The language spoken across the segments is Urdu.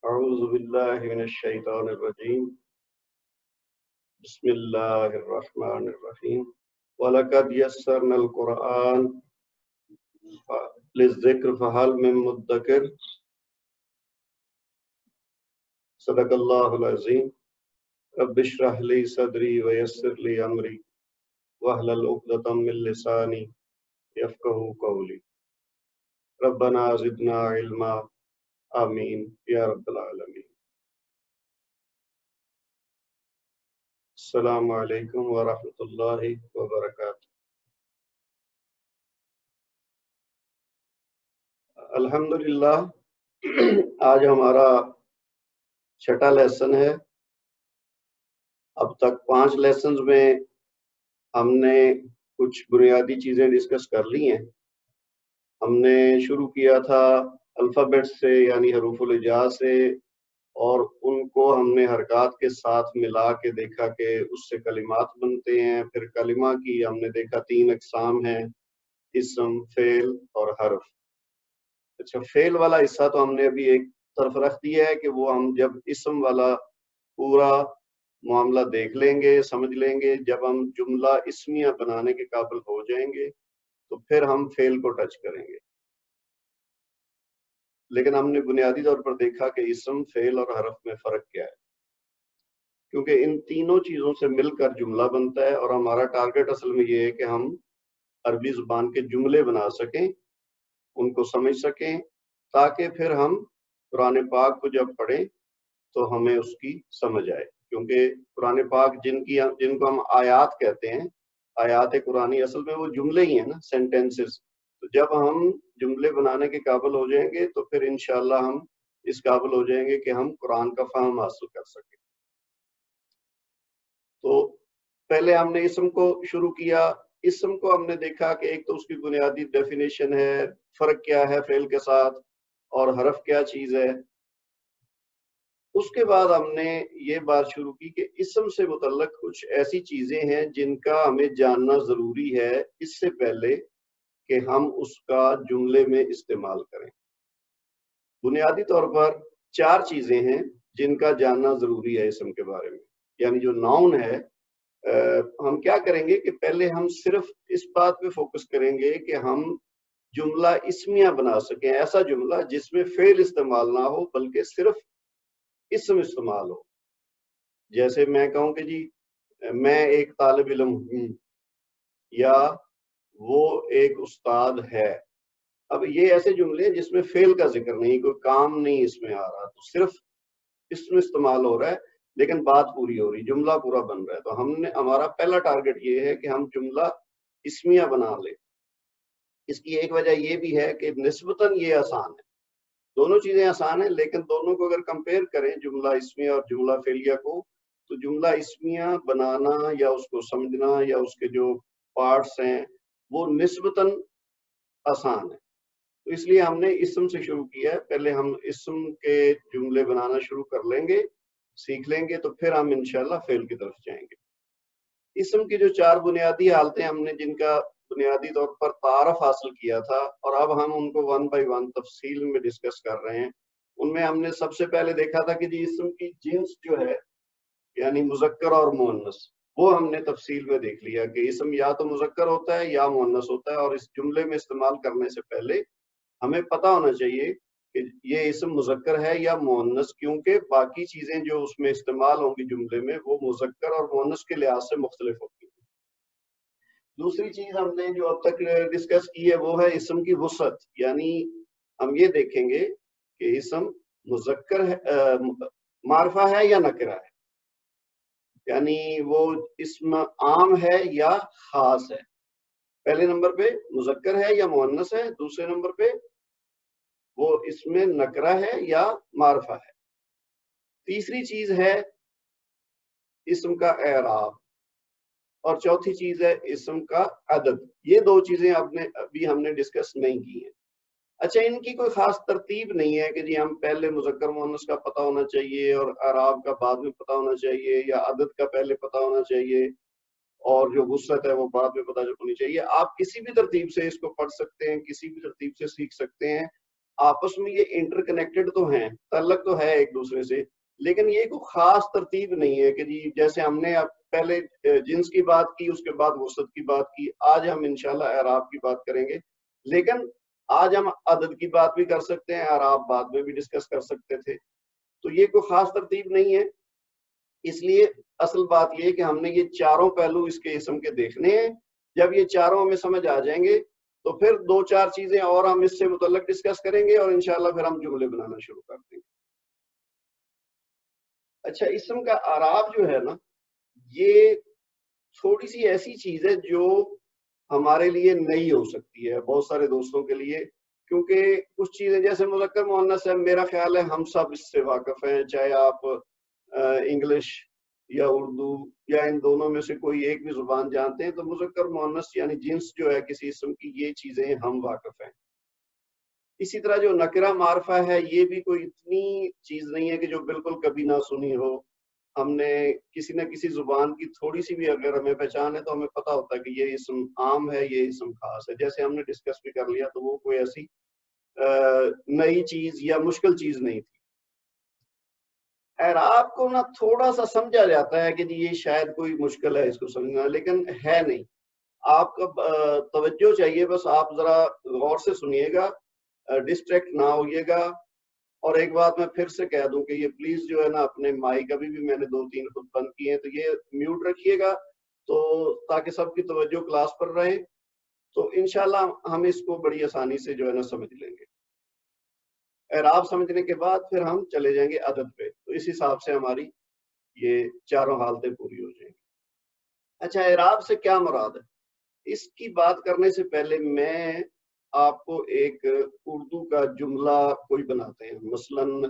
أعوذ بالله من الشيطان الرجيم بسم الله الرحمن الرحيم وَلَقَدْ يَسَّرْنَا الْقُرْآنَ لِلذِّكْرِ فَهَلْ مِن مُدَّكِرٍ صدق اللہ العظیم رب اشرح لي صدری ويسر لي أمری واحلل عقدۃ من لسانی يفقهوا قولی ربنا زدنا علما آمین یا رب العالمین۔ السلام علیکم ورحمۃ اللہ وبرکاتہ۔ الحمدللہ آج ہمارا چھٹا لیسن ہے۔ اب تک 5 لیسنز میں ہم نے کچھ بنیادی چیزیں ڈسکس کر لی ہیں۔ ہم نے شروع کیا تھا الفابیٹ سے یعنی حروف الہجاء سے، اور ان کو ہم نے حرکات کے ساتھ ملا کے دیکھا کہ اس سے کلمات بنتے ہیں۔ پھر کلمہ کی ہم نے دیکھا 3 اقسام ہیں، اسم، فعل اور حرف۔ اچھا، فعل والا حصہ تو ہم نے ابھی ایک طرف رکھ دیا ہے کہ وہ ہم جب اسم والا پورا معاملہ دیکھ لیں گے، سمجھ لیں گے، جب ہم جملہ اسمیہ بنانے کے قابل ہو جائیں گے تو پھر ہم فعل کو ٹچ کریں گے۔ لیکن ہم نے بنیادی طور پر دیکھا کہ اسم، فعل اور حرف میں فرق کیا ہے، کیونکہ ان تینوں چیزوں سے مل کر جملہ بنتا ہے، اور ہمارا ٹارگٹ اصل میں یہ ہے کہ ہم عربی زبان کے جملے بنا سکیں، ان کو سمجھ سکیں، تاکہ پھر ہم قرآن پاک کو جب پڑھیں تو ہمیں اس کی سمجھ آئے۔ کیونکہ قرآن پاک جن کو ہم آیات کہتے ہیں، آیات قرآنی اصل میں وہ جملے ہی ہیں نا، سینٹینسز۔ تو جب ہم جملے بنانے کے قابل ہو جائیں گے تو پھر انشاءاللہ ہم اس قابل ہو جائیں گے کہ ہم قرآن کا فہم حاصل کر سکیں۔ تو پہلے ہم نے اسم کو شروع کیا۔ اسم کو ہم نے دیکھا کہ ایک تو اس کی بنیادی ڈیفینیشن ہے، فرق کیا ہے فعل کے ساتھ، اور حرف کیا چیز ہے۔ اس کے بعد ہم نے یہ بات شروع کی کہ اسم سے متعلق کچھ ایسی چیزیں ہیں جن کا ہمیں جاننا ضروری ہے اس سے پہلے کہ ہم اس کا جملے میں استعمال کریں۔ بنیادی طور پر 4 چیزیں ہیں جن کا جاننا ضروری ہے اسم کے بارے میں، یعنی جو ناؤن ہے۔ ہم کیا کریں گے کہ پہلے ہم صرف اس بات پہ فوکس کریں گے کہ ہم جملہ اسمیہ بنا سکیں، ایسا جملہ جس میں فعل استعمال نہ ہو بلکہ صرف اسم استعمال ہو۔ جیسے میں کہوں کہ جی میں ایک طالب علم ہوں، یا وہ ایک استاد ہے۔ اب یہ ایسے جملے ہیں جس میں فعل کا ذکر نہیں، کوئی کام نہیں اس میں آ رہا، تو صرف اسم استعمال ہو رہا ہے لیکن بات پوری ہو رہی، جملہ پورا بن رہا ہے۔ تو ہمارا پہلا ٹارگٹ یہ ہے کہ ہم جملہ اسمیہ بنا لیں۔ اس کی ایک وجہ یہ بھی ہے کہ نسبتاً یہ آسان ہے، دونوں چیزیں آسان ہیں، لیکن دونوں کو اگر کمپیئر کریں جملہ اسمیہ اور جملہ فعلیہ کو، تو جملہ اسمیہ بنانا یا اس کو سمجھنا یا اس کے جو پارٹس ہیں وہ نسبتاً آسان ہے۔ تو اس لیے ہم نے اسم سے شروع کیا ہے۔ پہلے ہم اسم کے جملے بنانا شروع کر لیں گے، سیکھ لیں گے، تو پھر ہم انشاءاللہ فعل کی طرف جائیں گے۔ اسم کی جو 4 بنیادی حالتیں ہم نے جن کا بنیادی طور پر تعارف حاصل کیا تھا، اور اب ہم ان کو 1 بائی 1 تفصیل میں ڈسکس کر رہے ہیں۔ ان میں ہم نے سب سے پہلے دیکھا تھا کہ جی اسم کی جنس جو ہے یعنی مذکر اور مؤنث، وہ ہم نے تفصیل میں دیکھ لیا کہ اسم یا تو مذکر ہوتا ہے یا مؤنث ہوتا ہے، اور اس جملے میں استعمال کرنے سے پہلے ہمیں پتہ ہونا چاہیے کہ یہ اسم مذکر ہے یا مؤنث، کیونکہ باقی چیزیں جو اس میں استعمال ہوں گی جملے میں وہ مذکر اور مؤنث کے لحاظ سے مختلف ہوتی ہیں۔ دوسری چیز ہم نے جو اب تک ڈسکس کی ہے وہ ہے اسم کی وسعت، یعنی ہم یہ دیکھیں گے کہ اسم مذکر ہے، معرفہ ہے یا نکرہ ہے، یعنی وہ اسم عام ہے یا خاص ہے۔ پہلے نمبر پہ مذکر ہے یا مؤنث ہے، دوسرے نمبر پہ وہ اس میں نکرہ ہے یا معرفہ ہے۔ تیسری چیز ہے اسم کا اعراب، اور چوتھی چیز ہے اسم کا عدد۔ یہ 2 چیزیں ابھی ہم نے ڈسکس نہیں کی ہیں۔ اچھا، ان کی کوئی خاص ترتیب نہیں ہے کہ جی ہم پہلے مذکر مؤنث کا پتہ ہونا چاہیے اور اعراب کا بعد میں پتہ ہونا چاہیے، یا عدد کا پہلے پتہ ہونا چاہیے اور جو وسعت ہے وہ بعد میں پتہ ہونی چاہیے۔ آپ کسی بھی ترتیب سے اس کو پڑھ سکتے ہیں، کسی بھی ترتیب سے سیکھ سکتے ہیں، آپس میں یہ انٹر کنیکٹڈ تو ہیں، تعلق تو ہے ایک دوسرے سے، لیکن یہ کوئی خاص ترتیب نہیں ہے کہ جی جیسے ہم نے اب پہلے جنس کی بات کی، اس کے بعد وسط کی بات کی، آج ہم انشاءاللہ اعراب کی بات کریں گے، لیکن آج ہم عدد کی بات بھی کر سکتے ہیں، اعراب بعد میں بھی ڈسکس کر سکتے تھے، تو یہ کوئی خاص ترتیب نہیں ہے۔ اس لیے اصل بات یہ کہ ہم نے یہ چاروں پہلو اس کے اسم کے دیکھنے ہیں، جب یہ چاروں ہمیں سمجھ آ جائیں گے تو پھر دو چار چیزیں اور ہم اس سے متعلق ڈسکس کریں گے، اور انشاءاللہ پھر ہم جملے بنانا شروع کر دیں گے۔ اچھا، اسم کا اعراب جو ہے نا، یہ تھوڑی سی ایسی چیز ہے جو ہمارے لیے نئی ہو سکتی ہے، بہت سارے دوستوں کے لیے، کیونکہ کچھ چیزیں جیسے مذکر مؤنث ہے، میرا خیال ہے ہم سب اس سے واقف ہیں، چاہے آپ انگلش یا اردو یا ان دونوں میں سے کوئی ایک بھی زبان جانتے ہیں، تو مذکر مؤنث یعنی جنس جو ہے کسی اسم کی، یہ چیزیں ہم واقف ہیں۔ اسی طرح جو نکرہ معرفہ ہے، یہ بھی کوئی اتنی چیز نہیں ہے کہ جو بالکل کبھی نہ سنی ہو، ہم نے کسی نہ کسی زبان کی تھوڑی سی بھی اگر ہمیں پہچان ہے تو ہمیں پتہ ہوتا ہے کہ یہ اسم عام ہے، یہ اسم خاص ہے، جیسے ہم نے ڈسکس بھی کر لیا، تو وہ کوئی ایسی نئی چیز یا مشکل چیز نہیں تھی۔ اعراب کو نا تھوڑا سا سمجھا جاتا ہے کہ جی یہ شاید کوئی مشکل ہے اس کو سمجھنا، لیکن ہے نہیں۔ آپ کا توجہ چاہیے، بس آپ ذرا غور سے سنیے گا، ڈسٹریکٹ نہ ہوئیے گا۔ اور ایک بات میں پھر سے کہہ دوں کہ یہ پلیز جو ہے نا اپنے مائک ابھی بھی میں نے 2-3 خود بند کیے ہیں، تو یہ میوٹ رکھیے گا تو تاکہ سب کی توجہ کلاس پر رہے، تو انشاءاللہ ہم اس کو بڑی آسانی سے جو ہے نا سمجھ لیں گے۔ اعراب سمجھنے کے بعد پھر ہم چلے جائیں گے عدد پہ، تو اس حساب سے ہماری یہ چاروں حالتیں پوری ہو جائیں گی۔ اچھا، اعراب سے کیا مراد ہے؟ اس کی بات کرنے سے پہلے میں آپ کو ایک اردو کا جملہ کوئی بناتے ہیں، مثلاً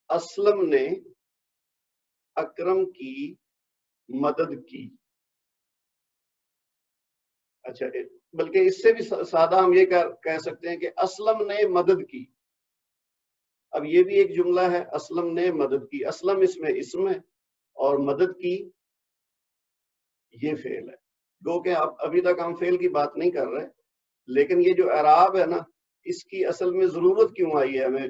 اسلم نے اکرم کی مدد کی۔ اچھا، بلکہ اس سے بھی سادہ ہم یہ کہہ سکتے ہیں کہ اسلم نے مدد کی۔ اب یہ بھی ایک جملہ ہے، اسلم نے مدد کی، اسلم اس میں اسم ہے اور مدد کی یہ فعل ہے۔ گو کہ ابھی تک ہم فعل کی بات نہیں کر رہے، لیکن یہ جو اعراب ہے نا، اس کی اصل میں ضرورت کیوں آئی ہے ہمیں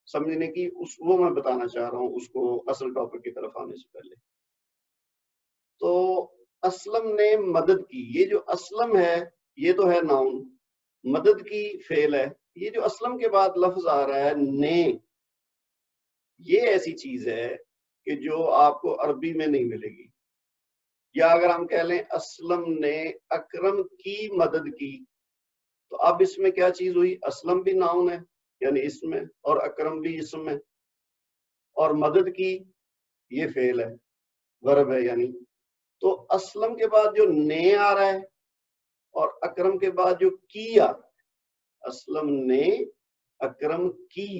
سمجھنے کی، وہ میں بتانا چاہ رہا ہوں اس کو اصل ٹاپک کی طرف آنے سے پہلے۔ تو اسلم نے مدد کی، یہ جو اسلم ہے یہ تو ہے ناؤن، مدد کی فعل ہے۔ یہ جو اسلم کے بعد لفظ آ رہا ہے نے، یہ ایسی چیز ہے کہ جو آپ کو عربی میں نہیں ملے گی۔ یا اگر ہم کہہ لیں اسلم نے اکرم کی مدد کی، تو اب اس میں کیا چیز ہوئی؟ اسلم بھی ناؤن ہے یعنی اسم ہے، اور اکرم بھی اسم ہے، اور مدد کی یہ فعل ہے، ورب ہے یعنی۔ تو اسلم کے بعد جو نے آ رہا ہے اور اکرم کے بعد جو کی آ رہا ہے، اسلم نے اکرم کی،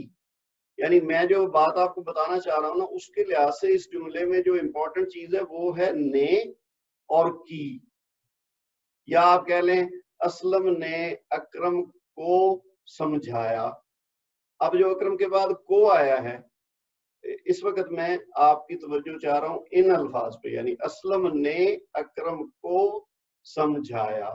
یعنی میں جو بات آپ کو بتانا چاہ رہا ہوں نا، اس کے لحاظ سے اس جملے میں جو امپورٹنٹ چیز ہے وہ ہے نے اور کی۔ یا آپ کہہ لیں اسلم نے اکرم کو سمجھایا۔ اب جو اکرم کے بعد کو آیا ہے، اس وقت میں آپ کی توجہ چاہ رہا ہوں ان الفاظ پہ، یعنی اسلم نے اکرم کو سمجھایا۔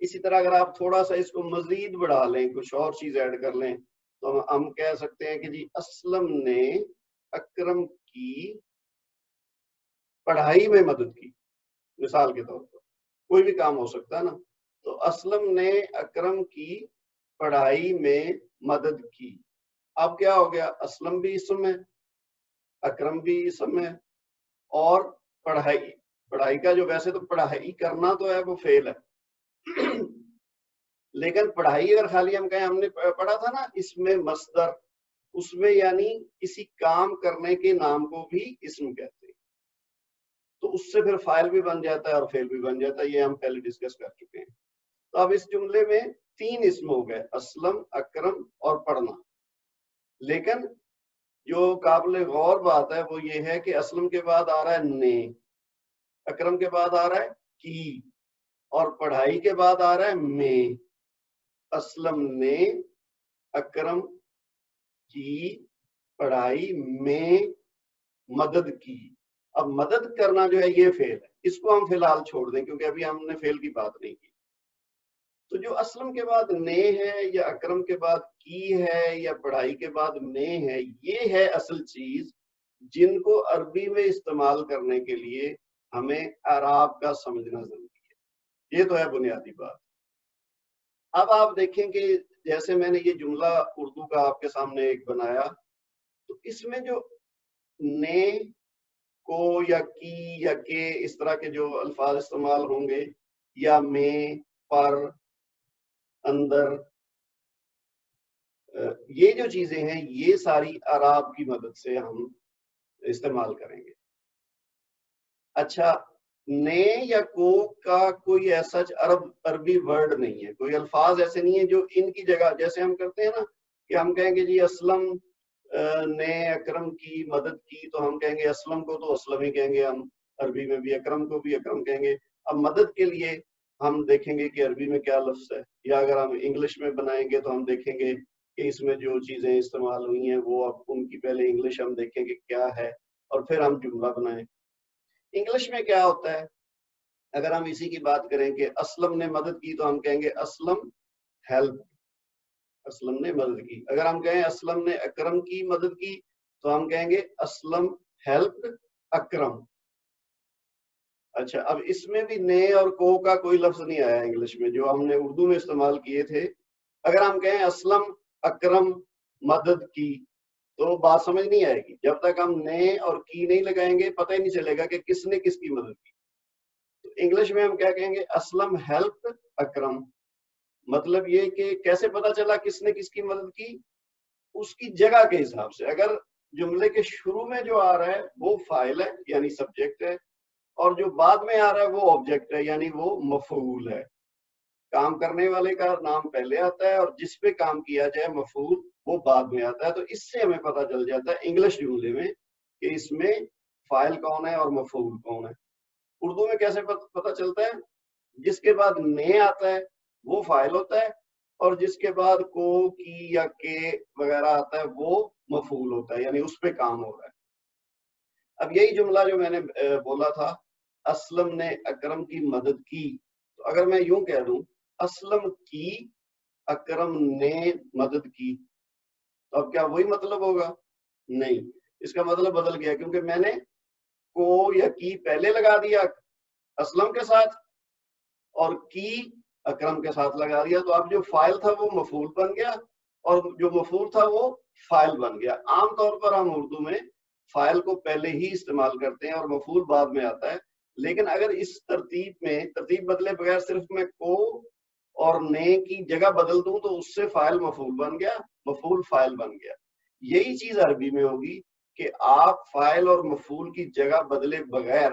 اسی طرح اگر آپ تھوڑا سا اس کو مزید بڑھا لیں، کچھ اور چیز ایڈ کر لیں، تو ہم کہہ سکتے ہیں کہ جی اسلم نے اکرم کی پڑھائی میں مدد کی، مثال کے طور پر کوئی بھی کام ہو سکتا ہے نا۔ تو اسلم نے اکرم کی پڑھائی میں مدد کی۔ اب کیا ہو گیا؟ اسلم بھی اسم ہے، اکرم بھی اسم ہے، اور پڑھائی کا جو ویسے تو پڑھائی کرنا تو ہے وہ فعل ہے، لیکن پڑھائی اگر خالی ہم کہیں ہم نے پڑھا تھا نا، اس میں مصدر، اس میں یعنی کسی کام کرنے کے نام کو بھی اسم کہتے ہیں، تو اس سے پھر فاعل بھی بن جاتا ہے اور فعل بھی بن جاتا ہے، یہ ہم پہلے ڈسکس کر چکے ہیں۔ تو اب اس جملے میں 3 اسم ہو گئے، اسلم، اکرم اور پڑھنا۔ لیکن جو قابل غور بات ہے وہ یہ ہے کہ اسلم کے بعد آ رہا ہے نے، اکرم کے بعد آ رہا ہے کی، اور پڑھائی کے بعد آ رہا ہے میں۔ اسلم نے اکرم کی پڑھائی میں مدد کی۔ اب مدد کرنا جو ہے یہ فعل ہے، اس کو ہم فی الحال چھوڑ دیں کیونکہ ابھی ہم نے فعل کی بات نہیں کی۔ تو جو اسلم کے بعد نے ہے یا اکرم کے بعد کی ہے یا پڑھائی کے بعد میں ہے، یہ ہے اصل چیز جن کو عربی میں استعمال کرنے کے لیے ہمیں اعراب کا سمجھنا ضروری ہے۔ یہ تو ہے بنیادی بات۔ اب آپ دیکھیں کہ جیسے میں نے یہ جملہ اردو کا آپ کے سامنے ایک بنایا، تو اس میں جو نے کو یا کی یا کے اس طرح کے جو الفاظ استعمال ہوں گے، یا میں، پر، اندر، یہ جو چیزیں ہیں یہ ساری اعراب کی مدد سے ہم استعمال کریں گے۔ اچھا، نے یا کو کا کوئی ایسا عربی ورڈ نہیں ہے، کوئی الفاظ ایسے نہیں ہیں جو ان کی جگہ، جیسے ہم کرتے ہیں نا کہ ہم کہیں گے جی اسلم نے اکرم کی مدد کی، تو ہم کہیں گے اسلم کو تو اسلم ہی کہیں گے ہم عربی میں بھی، اکرم کو بھی اکرم کہیں گے۔ اب مدد کے لیے ہم دیکھیں گے کہ عربی میں کیا لفظ ہے، یا اگر ہم انگلش میں بنائیں گے تو ہم دیکھیں گے کہ اس میں جو چیزیں استعمال ہوئی ہیں وہ اب ان کی پہلے انگلش ہم دیکھیں گے کیا ہے، اور پھر ہم جملہ بنائیں۔ انگلش میں کیا ہوتا ہے، اگر ہم اسی کی بات کریں کہ اسلم نے مدد کی تو ہم کہیں گے اسلم ہیلپ، اسلم نے مدد کی۔ اگر ہم کہیں اسلم نے اکرم کی مدد کی تو ہم کہیں گے اسلم ہیلپ اکرم۔ اچھا، اب اس میں بھی نے اور کو کا کوئی لفظ نہیں آیا انگلش میں جو ہم نے اردو میں استعمال کیے تھے۔ اگر ہم کہیں اسلم اکرم مدد کی تو بات سمجھ نہیں آئے گی، جب تک ہم نے اور کی نہیں لگائیں گے پتہ ہی نہیں چلے گا کہ کس نے کس کی مدد کی۔ تو انگلش میں ہم کیا کہیں گے، اسلم ہیلپ اکرم۔ مطلب یہ کہ کیسے پتا چلا کس نے کس کی مدد کی، اس کی جگہ کے حساب سے۔ اگر جملے کے شروع میں جو آ رہا ہے وہ فاعل ہے یعنی سبجیکٹ ہے، اور جو بعد میں آ رہا ہے وہ آبجیکٹ ہے یعنی وہ مفعول ہے۔ کام کرنے والے کا نام پہلے آتا ہے اور جس پہ کام کیا جائے مفعول وہ بعد میں آتا ہے۔ تو اس سے ہمیں پتا چل جاتا ہے انگلش جملے میں کہ اس میں فاعل کون ہے اور مفعول کون ہے۔ اردو میں کیسے پتا چلتا ہے، جس کے بعد نے آتا ہے وہ فاعل ہوتا ہے، اور جس کے بعد کو، کی یا کے وغیرہ آتا ہے وہ مفعول ہوتا ہے یعنی اس پہ کام ہو رہا ہے۔ اب یہی جملہ جو میں نے بولا تھا اسلم نے اکرم کی مدد کی، تو اگر میں یوں کہہ دوں اسلم کی اکرم نے مدد کی، تو اب کیا وہی مطلب ہوگا؟ نہیں، اس کا مطلب بدل گیا، کیونکہ میں نے کو یا کی پہلے لگا دیا اسلم کے ساتھ اور کی اکرم کے ساتھ لگا دیا، تو اب جو فاعل تھا وہ مفعول بن گیا اور جو مفعول تھا وہ فاعل بن گیا۔ عام طور پر ہم اردو میں فاعل کو پہلے ہی استعمال کرتے ہیں اور مفعول بعد میں آتا ہے، لیکن اگر اس ترتیب بدلے بغیر صرف میں کو اور نے کی جگہ بدل دوں تو اس سے فاعل مفعول بن گیا، مفعول فاعل بن گیا۔ یہی چیز عربی میں ہوگی کہ آپ فاعل اور مفعول کی جگہ بدلے بغیر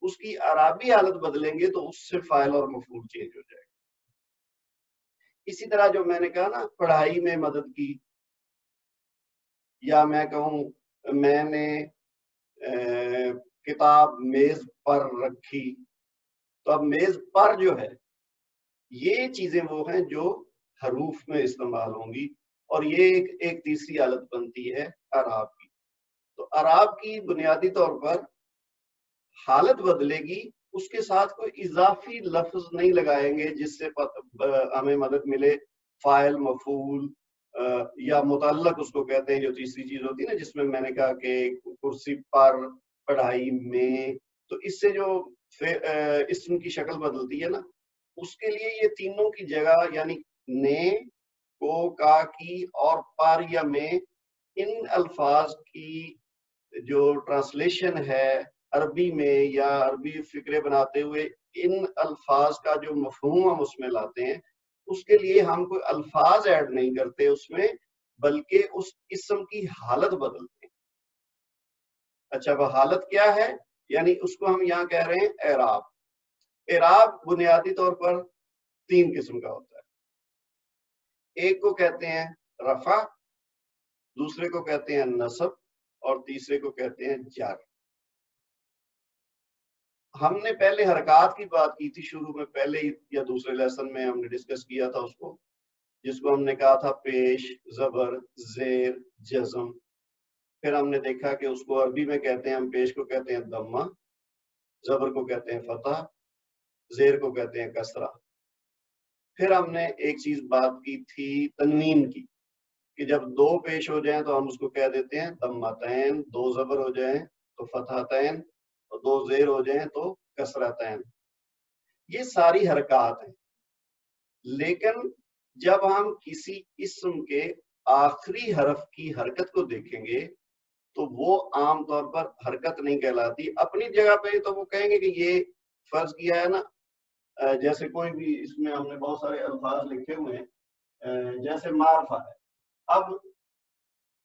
اس کی اعرابی حالت بدلیں گے تو اس سے فاعل اور مفعول چینج ہو جائے گا۔ اسی طرح جو میں نے کہا نا پڑھائی میں مدد کی، یا میں کہوں میں نے کتاب میز پر رکھی، تو اب میز پر جو ہے یہ چیزیں وہ ہیں جو حروف میں استعمال ہوں گی، اور یہ ایک تیسری حالت بنتی ہے اعراب کی۔ تو اعراب کی بنیادی طور پر حالت بدلے گی، اس کے ساتھ کوئی اضافی لفظ نہیں لگائیں گے جس سے ہمیں مدد ملے، فاعل، مفعول یا متعلق اس کو کہتے ہیں، جو تیسری چیز ہوتی ہے نا، جس میں نے کہا کہ کرسی پر، پڑھائی میں، تو اس سے جو اسم کی شکل بدلتی ہے نا، اس کے لیے یہ تینوں کی جگہ یعنی نے، کو، کا، کی اور پر یا میں، ان الفاظ کی جو ٹرانسلیشن ہے عربی میں یا عربی فقرے بناتے ہوئے ان الفاظ کا جو مفہوم ہم اس میں لاتے ہیں، اس کے لیے ہم کوئی الفاظ ایڈ نہیں کرتے اس میں، بلکہ اس اسم کی حالت بدلتے ہیں۔ اچھا، وہ حالت کیا ہے؟ یعنی اس کو ہم یہاں کہہ رہے ہیں اعراب۔ اعراب بنیادی طور پر تین قسم کا ہوتا ہے، ایک کو کہتے ہیں رفع، دوسرے کو کہتے ہیں نصب، اور تیسرے کو کہتے ہیں جر۔ ہم نے پہلے حرکات کی بات کی تھی شروع میں، پہلے یا دوسرے لیسن میں ہم نے ڈسکس کیا تھا اس کو، جس کو ہم نے کہا تھا پیش، زبر، زیر، جزم۔ پھر ہم نے دیکھا کہ اس کو عربی میں کہتے ہیں، ہم پیش کو کہتے ہیں ضمہ، زبر کو کہتے ہیں فتح، زیر کو کہتے ہیں کسرہ۔ پھر ہم نے ایک چیز بات کی تھی تنوین کی، کہ جب دو پیش ہو جائیں تو ہم اس کو کہہ دیتے ہیں ضمتین، دو زبر ہو جائیں تو فتحتین، اور دو زیر ہو جائیں تو کسرتین. یہ ساری حرکات ہیں. لیکن جب ہم کسی اسم کے آخری حرف کی حرکت کو دیکھیں گے تو وہ عام طور پر حرکت نہیں کہلاتی. اپنی جگہ پہ تو وہ کہیں گے کہ یہ فرض کیا ہے نا، جیسے کوئی بھی اس میں ہم نے بہت سارے الفاظ لکھے ہوئے ہیں، جیسے معرفہ ہے. اب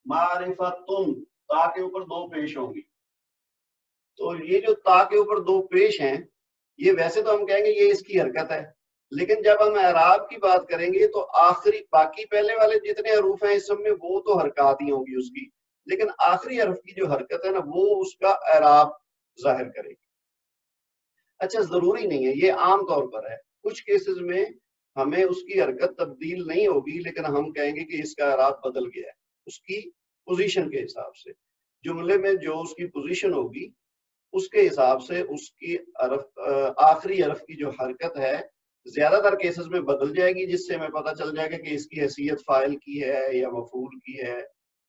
معرفتن، تا کے اوپر دو پیش ہوں گی، تو یہ جو تا کے اوپر دو پیش ہیں، یہ ویسے تو ہم کہیں گے یہ اس کی حرکت ہے، لیکن جب ہم اعراب کی بات کریں گے تو آخری باقی پہلے والے جتنے حروف ہیں اسم میں وہ تو حرکات ہی ہوں گی اس کی، لیکن آخری حرف کی جو حرکت ہے نا وہ اس کا اعراب ظاہر کرے گی. اچھا، ضروری نہیں ہے، یہ عام طور پر ہے. کچھ کیسز میں ہمیں اس کی حرکت تبدیل نہیں ہوگی، لیکن ہم کہیں گے کہ اس کا اعراب بدل گیا ہے اس کی پوزیشن کے حساب سے. جملے میں جو اس کی پوزیشن ہوگی اس کے حساب سے اس کی آخری حرف کی جو حرکت ہے زیادہ تر کیسز میں بدل جائے گی، جس سے ہمیں پتہ چل جائے گا کہ اس کی حیثیت فاعل کی ہے یا مفعول کی ہے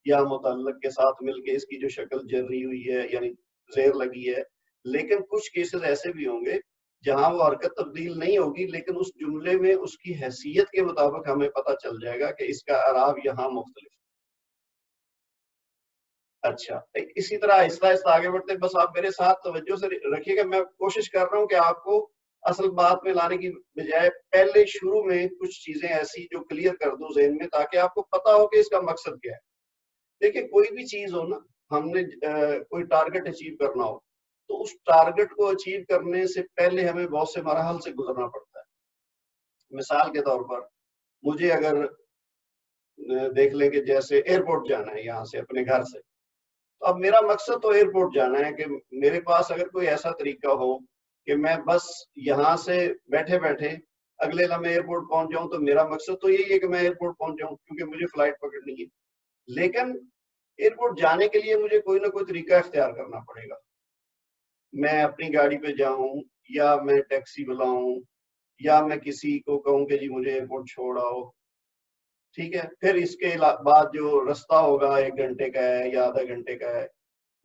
یا متعلق کے ساتھ مل کے اس کی جو شکل جری ہوئی ہے یعنی زیر لگی ہے. لیکن کچھ کیسز ایسے بھی ہوں گے جہاں وہ حرکت تبدیل نہیں ہوگی، لیکن اس جملے میں اس کی حیثیت کے مطابق ہمیں پتہ چل جائے گا کہ اس کا اعراب یہاں مختلف. اچھا، اسی طرح آہستہ آہستہ آگے بڑھتے، بس آپ میرے ساتھ توجہ سے رکھیے گا. میں کوشش کر رہا ہوں کہ آپ کو اصل بات میں لانے کی بجائے پہلے شروع میں کچھ چیزیں ایسی جو کلیئر کر دوں ذہن میں، تاکہ آپ کو پتا ہو کہ اس کا مقصد کیا ہے. دیکھیں، کوئی بھی چیز ہو نا، ہم نے کوئی ٹارگٹ اچیو کرنا ہو تو اس ٹارگٹ کو اچیو کرنے سے پہلے ہمیں بہت سے مراحل سے گزرنا پڑتا ہے. مثال کے طور پر مجھے اگر دیکھ لیں کہ جیسے ایئرپورٹ جانا ہے یہاں سے اپنے گھر سے، تو اب میرا مقصد تو ایئرپورٹ جانا ہے کہ میرے پاس اگر کوئی ایسا طریقہ ہو کہ میں بس یہاں سے بیٹھے بیٹھے اگلے لمحے ایئرپورٹ پہنچ جاؤں، تو میرا مقصد تو یہی ہے کہ میں ایئرپورٹ پہنچ جاؤں کیونکہ مجھے فلائٹ پکڑنی ہے. لیکن ایئرپورٹ جانے کے لیے مجھے کوئی نہ کوئی طریقہ اختیار کرنا پڑے گا. میں اپنی گاڑی پہ جاؤں یا میں ٹیکسی بلاؤں یا میں کسی کو کہوں کہ جی مجھے ایئرپورٹ چھوڑ آؤ. ٹھیک ہے، پھر اس کے بعد جو رستہ ہوگا 1 گھنٹے کا ہے یا آدھا گھنٹے کا ہے،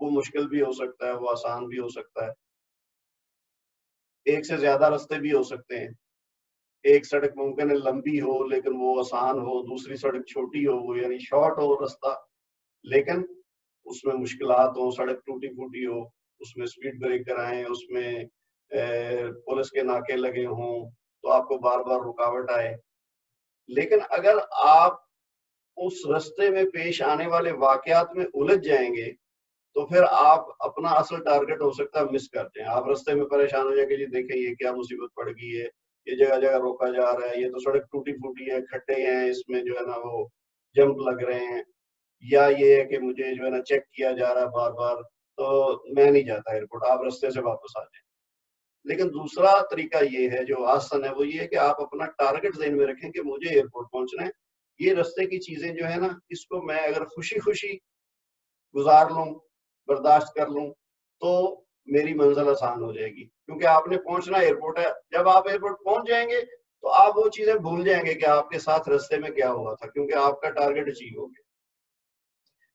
وہ مشکل بھی ہو سکتا ہے، وہ آسان بھی ہو سکتا ہے. ایک سے زیادہ رستے بھی ہو سکتے ہیں. ایک سڑک ممکن ہے لمبی ہو لیکن وہ آسان ہو، دوسری سڑک چھوٹی ہو وہ یعنی شارٹ ہو رستہ لیکن اس میں مشکلات ہوں، سڑک ٹوٹی پھوٹی ہو، اس میں سپیڈ بریکر آئیں، اس میں پولیس کے ناکے لگے ہوں تو آپ کو بار بار رکاوٹ آئے. لیکن اگر آپ اس رستے میں پیش آنے والے واقعات میں الجھ جائیں گے تو پھر آپ اپنا اصل ٹارگٹ ہو سکتا ہے مس کر جائیں. آپ رستے میں پریشان ہو جائیں کہ جی دیکھیں یہ کیا مصیبت پڑ گئی ہے، یہ جگہ جگہ روکا جا رہا ہے، یہ تو سڑک ٹوٹی پھوٹی ہے، کھڈے ہیں، اس میں جو ہے نا وہ جمپ لگ رہے ہیں، یا یہ ہے کہ مجھے جو ہے نا چیک کیا جا رہا ہے بار بار، تو میں نہیں جاتا ایئرپورٹ، آپ رستے سے واپس آ جائیں. لیکن دوسرا طریقہ یہ ہے جو آسان ہے، وہ یہ ہے کہ آپ اپنا ٹارگٹ ذہن میں رکھیں کہ مجھے ایئرپورٹ پہنچنا ہے. یہ رستے کی چیزیں جو ہے نا اس کو میں اگر خوشی خوشی گزار لوں، برداشت کر لوں تو میری منزل آسان ہو جائے گی، کیونکہ آپ نے پہنچنا ایئرپورٹ ہے. جب آپ ایئرپورٹ پہنچ جائیں گے تو آپ وہ چیزیں بھول جائیں گے کہ آپ کے ساتھ رستے میں کیا ہوا تھا، کیونکہ آپ کا ٹارگٹ اچیو ہو گیا.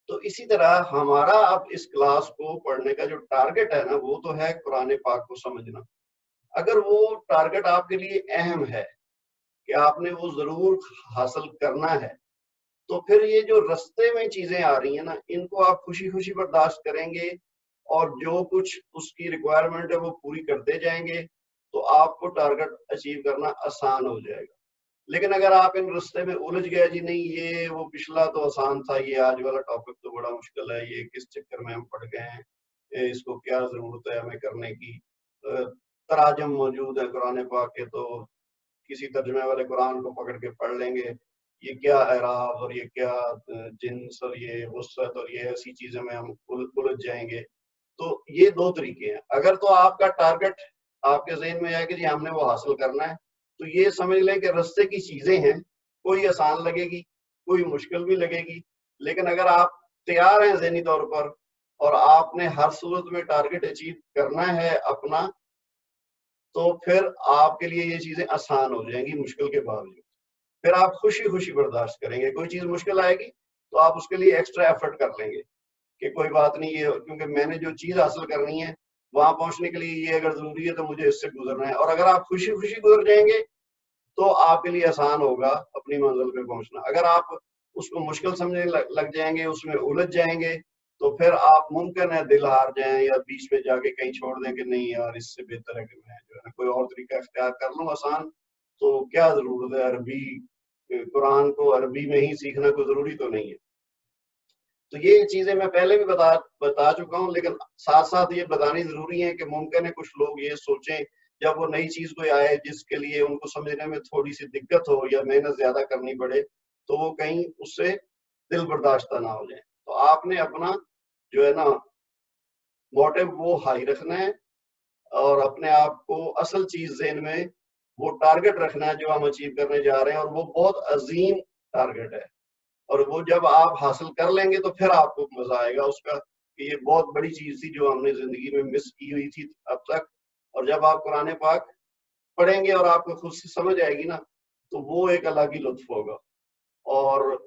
تو اسی طرح ہمارا اب اس کلاس کو پڑھنے کا جو ٹارگٹ ہے نا وہ تو ہے قرآن پاک کو سمجھنا. اگر وہ ٹارگٹ آپ کے لیے اہم ہے کہ آپ نے وہ ضرور حاصل کرنا ہے، تو پھر یہ جو رستے میں چیزیں آ رہی ہیں نا ان کو آپ خوشی خوشی برداشت کریں گے اور جو کچھ اس کی ریکوائرمنٹ ہے وہ پوری کرتے جائیں گے تو آپ کو ٹارگٹ اچیو کرنا آسان ہو جائے گا. لیکن اگر آپ ان رستے میں الجھ گئے جی نہیں یہ وہ پچھلا تو آسان تھا، یہ آج والا ٹاپک تو بڑا مشکل ہے، یہ کس چکر میں ہم پڑ گئے ہیں، اس کو کیا ضرورت ہے ہمیں کرنے کی. تراجم موجود ہے قرآن پاک کے، تو کسی ترجمے والے قرآن کو پکڑ کے پڑھ لیں گے، یہ کیا اعراب اور یہ کیا جنس اور یہ وسعت اور یہ ایسی چیزیں میں ہم الجھ جائیں گے. تو یہ دو طریقے ہیں. اگر تو آپ کا ٹارگٹ آپ کے ذہن میں آئے کہ جی ہم نے وہ حاصل کرنا ہے تو یہ سمجھ لیں کہ رستے کی چیزیں ہیں، کوئی آسان لگے گی کوئی مشکل بھی لگے گی، لیکن اگر آپ تیار ہیں ذہنی طور پر اور آپ نے ہر صورت میں ٹارگٹ اچیو کرنا ہے اپنا، تو پھر آپ کے لیے یہ چیزیں آسان ہو جائیں گی مشکل کے باوجود. پھر آپ خوشی خوشی برداشت کریں گے. کوئی چیز مشکل آئے گی تو آپ اس کے لیے ایکسٹرا ایفرٹ کر لیں گے کہ کوئی بات نہیں ہے، کیونکہ میں نے جو چیز حاصل کرنی ہے وہاں پہنچنے کے لیے یہ اگر ضروری ہے تو مجھے اس سے گزرنا ہے. اور اگر آپ خوشی خوشی گزر جائیں گے تو آپ کے لیے آسان ہوگا اپنی منزل پہ پہنچنا. اگر آپ اس کو مشکل سمجھنے لگ جائیں گے، اس میں الجھ جائیں گے، تو پھر آپ ممکن ہے دل ہار جائیں یا بیچ میں جا کے کہیں چھوڑ دیں کہ نہیں یار اس سے بہتر ہے کہ میں جو ہے کوئی اور طریقہ اختیار کر لوں آسان. تو کیا ضرورت ہے عربی قرآن کو عربی میں ہی سیکھنا، کوئی ضروری تو نہیں ہے. تو یہ چیزیں میں پہلے بھی بتا چکا ہوں، لیکن ساتھ ساتھ یہ بتانی ضروری ہے کہ ممکن ہے کچھ لوگ یہ سوچیں جب وہ نئی چیز کوئی آئے جس کے لیے ان کو سمجھنے میں تھوڑی سی دقت ہو یا محنت زیادہ کرنی پڑے تو وہ کہیں اس سے دل برداشتہ نہ ہو جائیں. تو آپ نے اپنا جو ہے نا موٹو وہ ہائی رکھنا ہے اور اپنے آپ کو اصل چیز ذہن میں وہ ٹارگٹ رکھنا ہے جو ہم اچیو کرنے جا رہے ہیں، اور وہ بہت عظیم ٹارگٹ ہے. اور وہ جب آپ حاصل کر لیں گے تو پھر آپ کو مزہ آئے گا اس کا کہ یہ بہت بڑی چیز تھی جو ہم نے زندگی میں مس کی ہوئی تھی اب تک. اور جب آپ قرآن پاک پڑھیں گے اور آپ کو خود سے سمجھ آئے گی نا تو وہ ایک الگ ہی لطف ہوگا. اور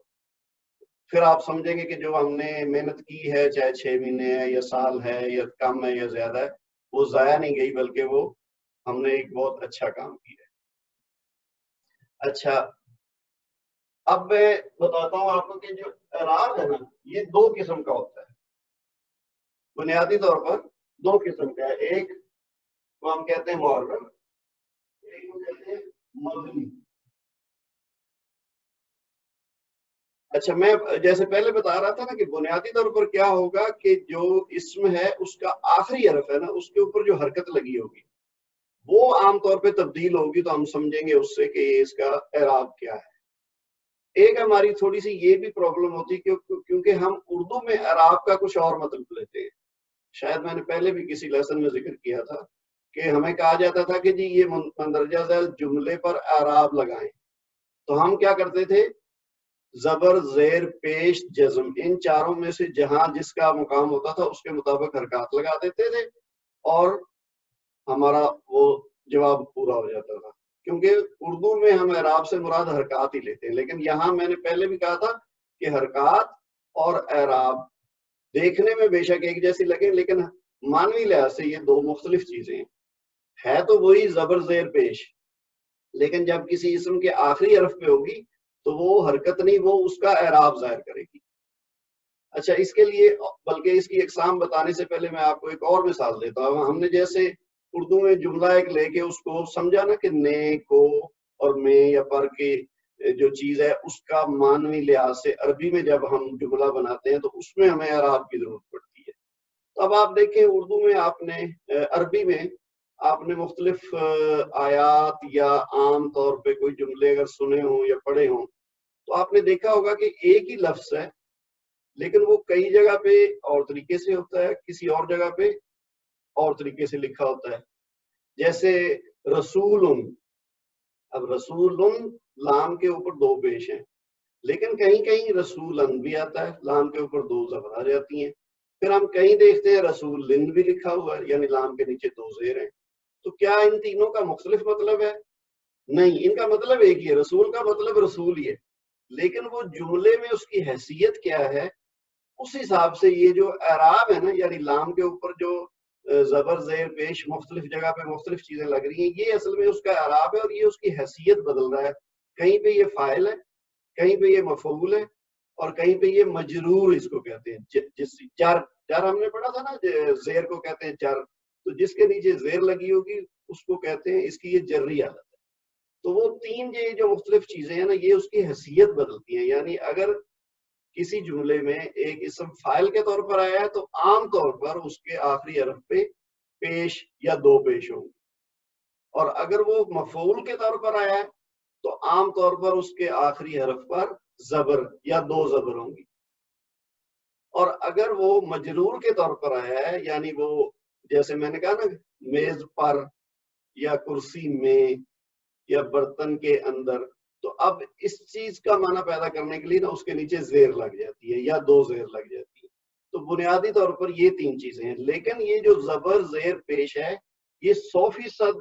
پھر آپ سمجھیں گے کہ جو ہم نے محنت کی ہے، چاہے 6 مہینے ہے یا سال ہے یا کم ہے یا زیادہ ہے، وہ ضائع نہیں گئی بلکہ وہ ہم نے ایک بہت اچھا کام کیا ہے. اچھا، اب میں بتاتا ہوں آپ کو کہ جو اعراب ہے نا یہ 2 قسم کا ہوتا ہے. بنیادی طور پر 2 قسم کا ہے. ایک کو ہم کہتے ہیں معرب، ایک کو کہتے ہیں مبنی. اچھا، میں جیسے پہلے بتا رہا تھا نا کہ بنیادی طور پر کیا ہوگا کہ جو اسم ہے اس کا آخری حرف ہے نا اس کے اوپر جو حرکت لگی ہوگی وہ عام طور پہ تبدیل ہوگی تو ہم سمجھیں گے اس سے کہ اس کا اعراب کیا ہے. ایک ہماری تھوڑی سی یہ بھی پرابلم ہوتی ہے کیونکہ ہم اردو میں اعراب کا کچھ اور مطلب لیتے ہیں. شاید میں نے پہلے بھی کسی لیسن میں ذکر کیا تھا کہ ہمیں کہا جاتا تھا کہ جی یہ مندرجہ ذیل جملے پر اعراب لگائیں. تو ہم کیا کرتے تھے، زبر زیر پیش جزم ان چاروں میں سے جہاں جس کا مقام ہوتا تھا اس کے مطابق حرکات لگا دیتے تھے اور ہمارا وہ جواب پورا ہو جاتا تھا. کیونکہ اردو میں ہم اعراب سے مراد حرکات ہی لیتے ہیں، لیکن یہاں میں نے پہلے بھی کہا تھا کہ حرکات اور اعراب دیکھنے میں بے شک ایک جیسی لگے لیکن معنوی لحاظ سے یہ 2 مختلف چیزیں ہیں. ہے تو وہی زبر زیر پیش، لیکن جب کسی اسم کے آخری حرف پہ ہوگی تو وہ حرکت نہیں، وہ اس کا اعراب ظاہر کرے گی. اچھا، اس کے لیے بلکہ اس کی اقسام بتانے سے پہلے میں آپ کو ایک اور مثال دیتا ہوں. ہم نے جیسے اردو میں جملہ ایک لے کے اس کو سمجھا نا کہ نے کو اور میں یا پر کے جو چیز ہے اس کا معنوی لحاظ سے عربی میں جب ہم جملہ بناتے ہیں تو اس میں ہمیں اعراب کی ضرورت پڑتی ہے. تو اب آپ دیکھیں اردو میں آپ نے عربی میں آپ نے مختلف آیات یا عام طور پہ کوئی جملے اگر سنے ہوں یا پڑھے ہوں تو آپ نے دیکھا ہوگا کہ ایک ہی لفظ ہے لیکن وہ کئی جگہ پہ اور طریقے سے ہوتا ہے، کسی اور جگہ پہ اور طریقے سے لکھا ہوتا ہے. جیسے رسول، اب رسول لام کے اوپر 2 پیش ہیں لیکن کہیں کہیں رسولن بھی آتا ہے، لام کے اوپر 2 زبر آ جاتی ہیں. پھر ہم کہیں دیکھتے ہیں رسول لن بھی لکھا ہوا ہے یعنی لام کے نیچے 2 زیر ہیں. تو کیا ان تینوں کا مختلف مطلب ہے؟ نہیں، ان کا مطلب ایک ہی ہے. رسول کا مطلب رسول ہی ہے لیکن وہ جملے میں اس کی حیثیت کیا ہے اس حساب سے یہ جو اعراب ہے نا یعنی لام کے اوپر جو زبر زیر پیش مختلف جگہ پہ مختلف چیزیں لگ رہی ہیں یہ اصل میں اس کا اعراب ہے اور یہ اس کی حیثیت بدل رہا ہے. کہیں پہ یہ فاعل ہے، کہیں پہ یہ مفعول ہے اور کہیں پہ یہ مجرور اس کو کہتے ہیں. جس جر ہم نے پڑھا تھا نا زیر کو کہتے ہیں جر، تو جس کے نیچے زیر لگی ہوگی اس کو کہتے ہیں اس کی یہ جری حالت ہے. تو وہ 3 یہ جو مختلف چیزیں ہیں نا یہ اس کی حیثیت بدلتی ہیں. یعنی اگر کسی جملے میں ایک اسم فاعل کے طور پر آیا ہے تو عام طور پر اس کے آخری حرف پہ پیش یا 2 پیش ہوں گے، اور اگر وہ مفعول کے طور پر آیا ہے تو عام طور پر اس کے آخری حرف پر زبر یا 2 زبر ہوں گی. اور اگر وہ مجرور کے طور پر آیا ہے یعنی وہ جیسے میں نے کہا نا میز پر یا کرسی میں یا برتن کے اندر، تو اب اس چیز کا معنی پیدا کرنے کے لیے نا اس کے نیچے زیر لگ جاتی ہے یا 2 زیر لگ جاتی ہے. تو بنیادی طور پر یہ 3 چیزیں ہیں. لیکن یہ جو زبر زیر پیش ہے یہ 100%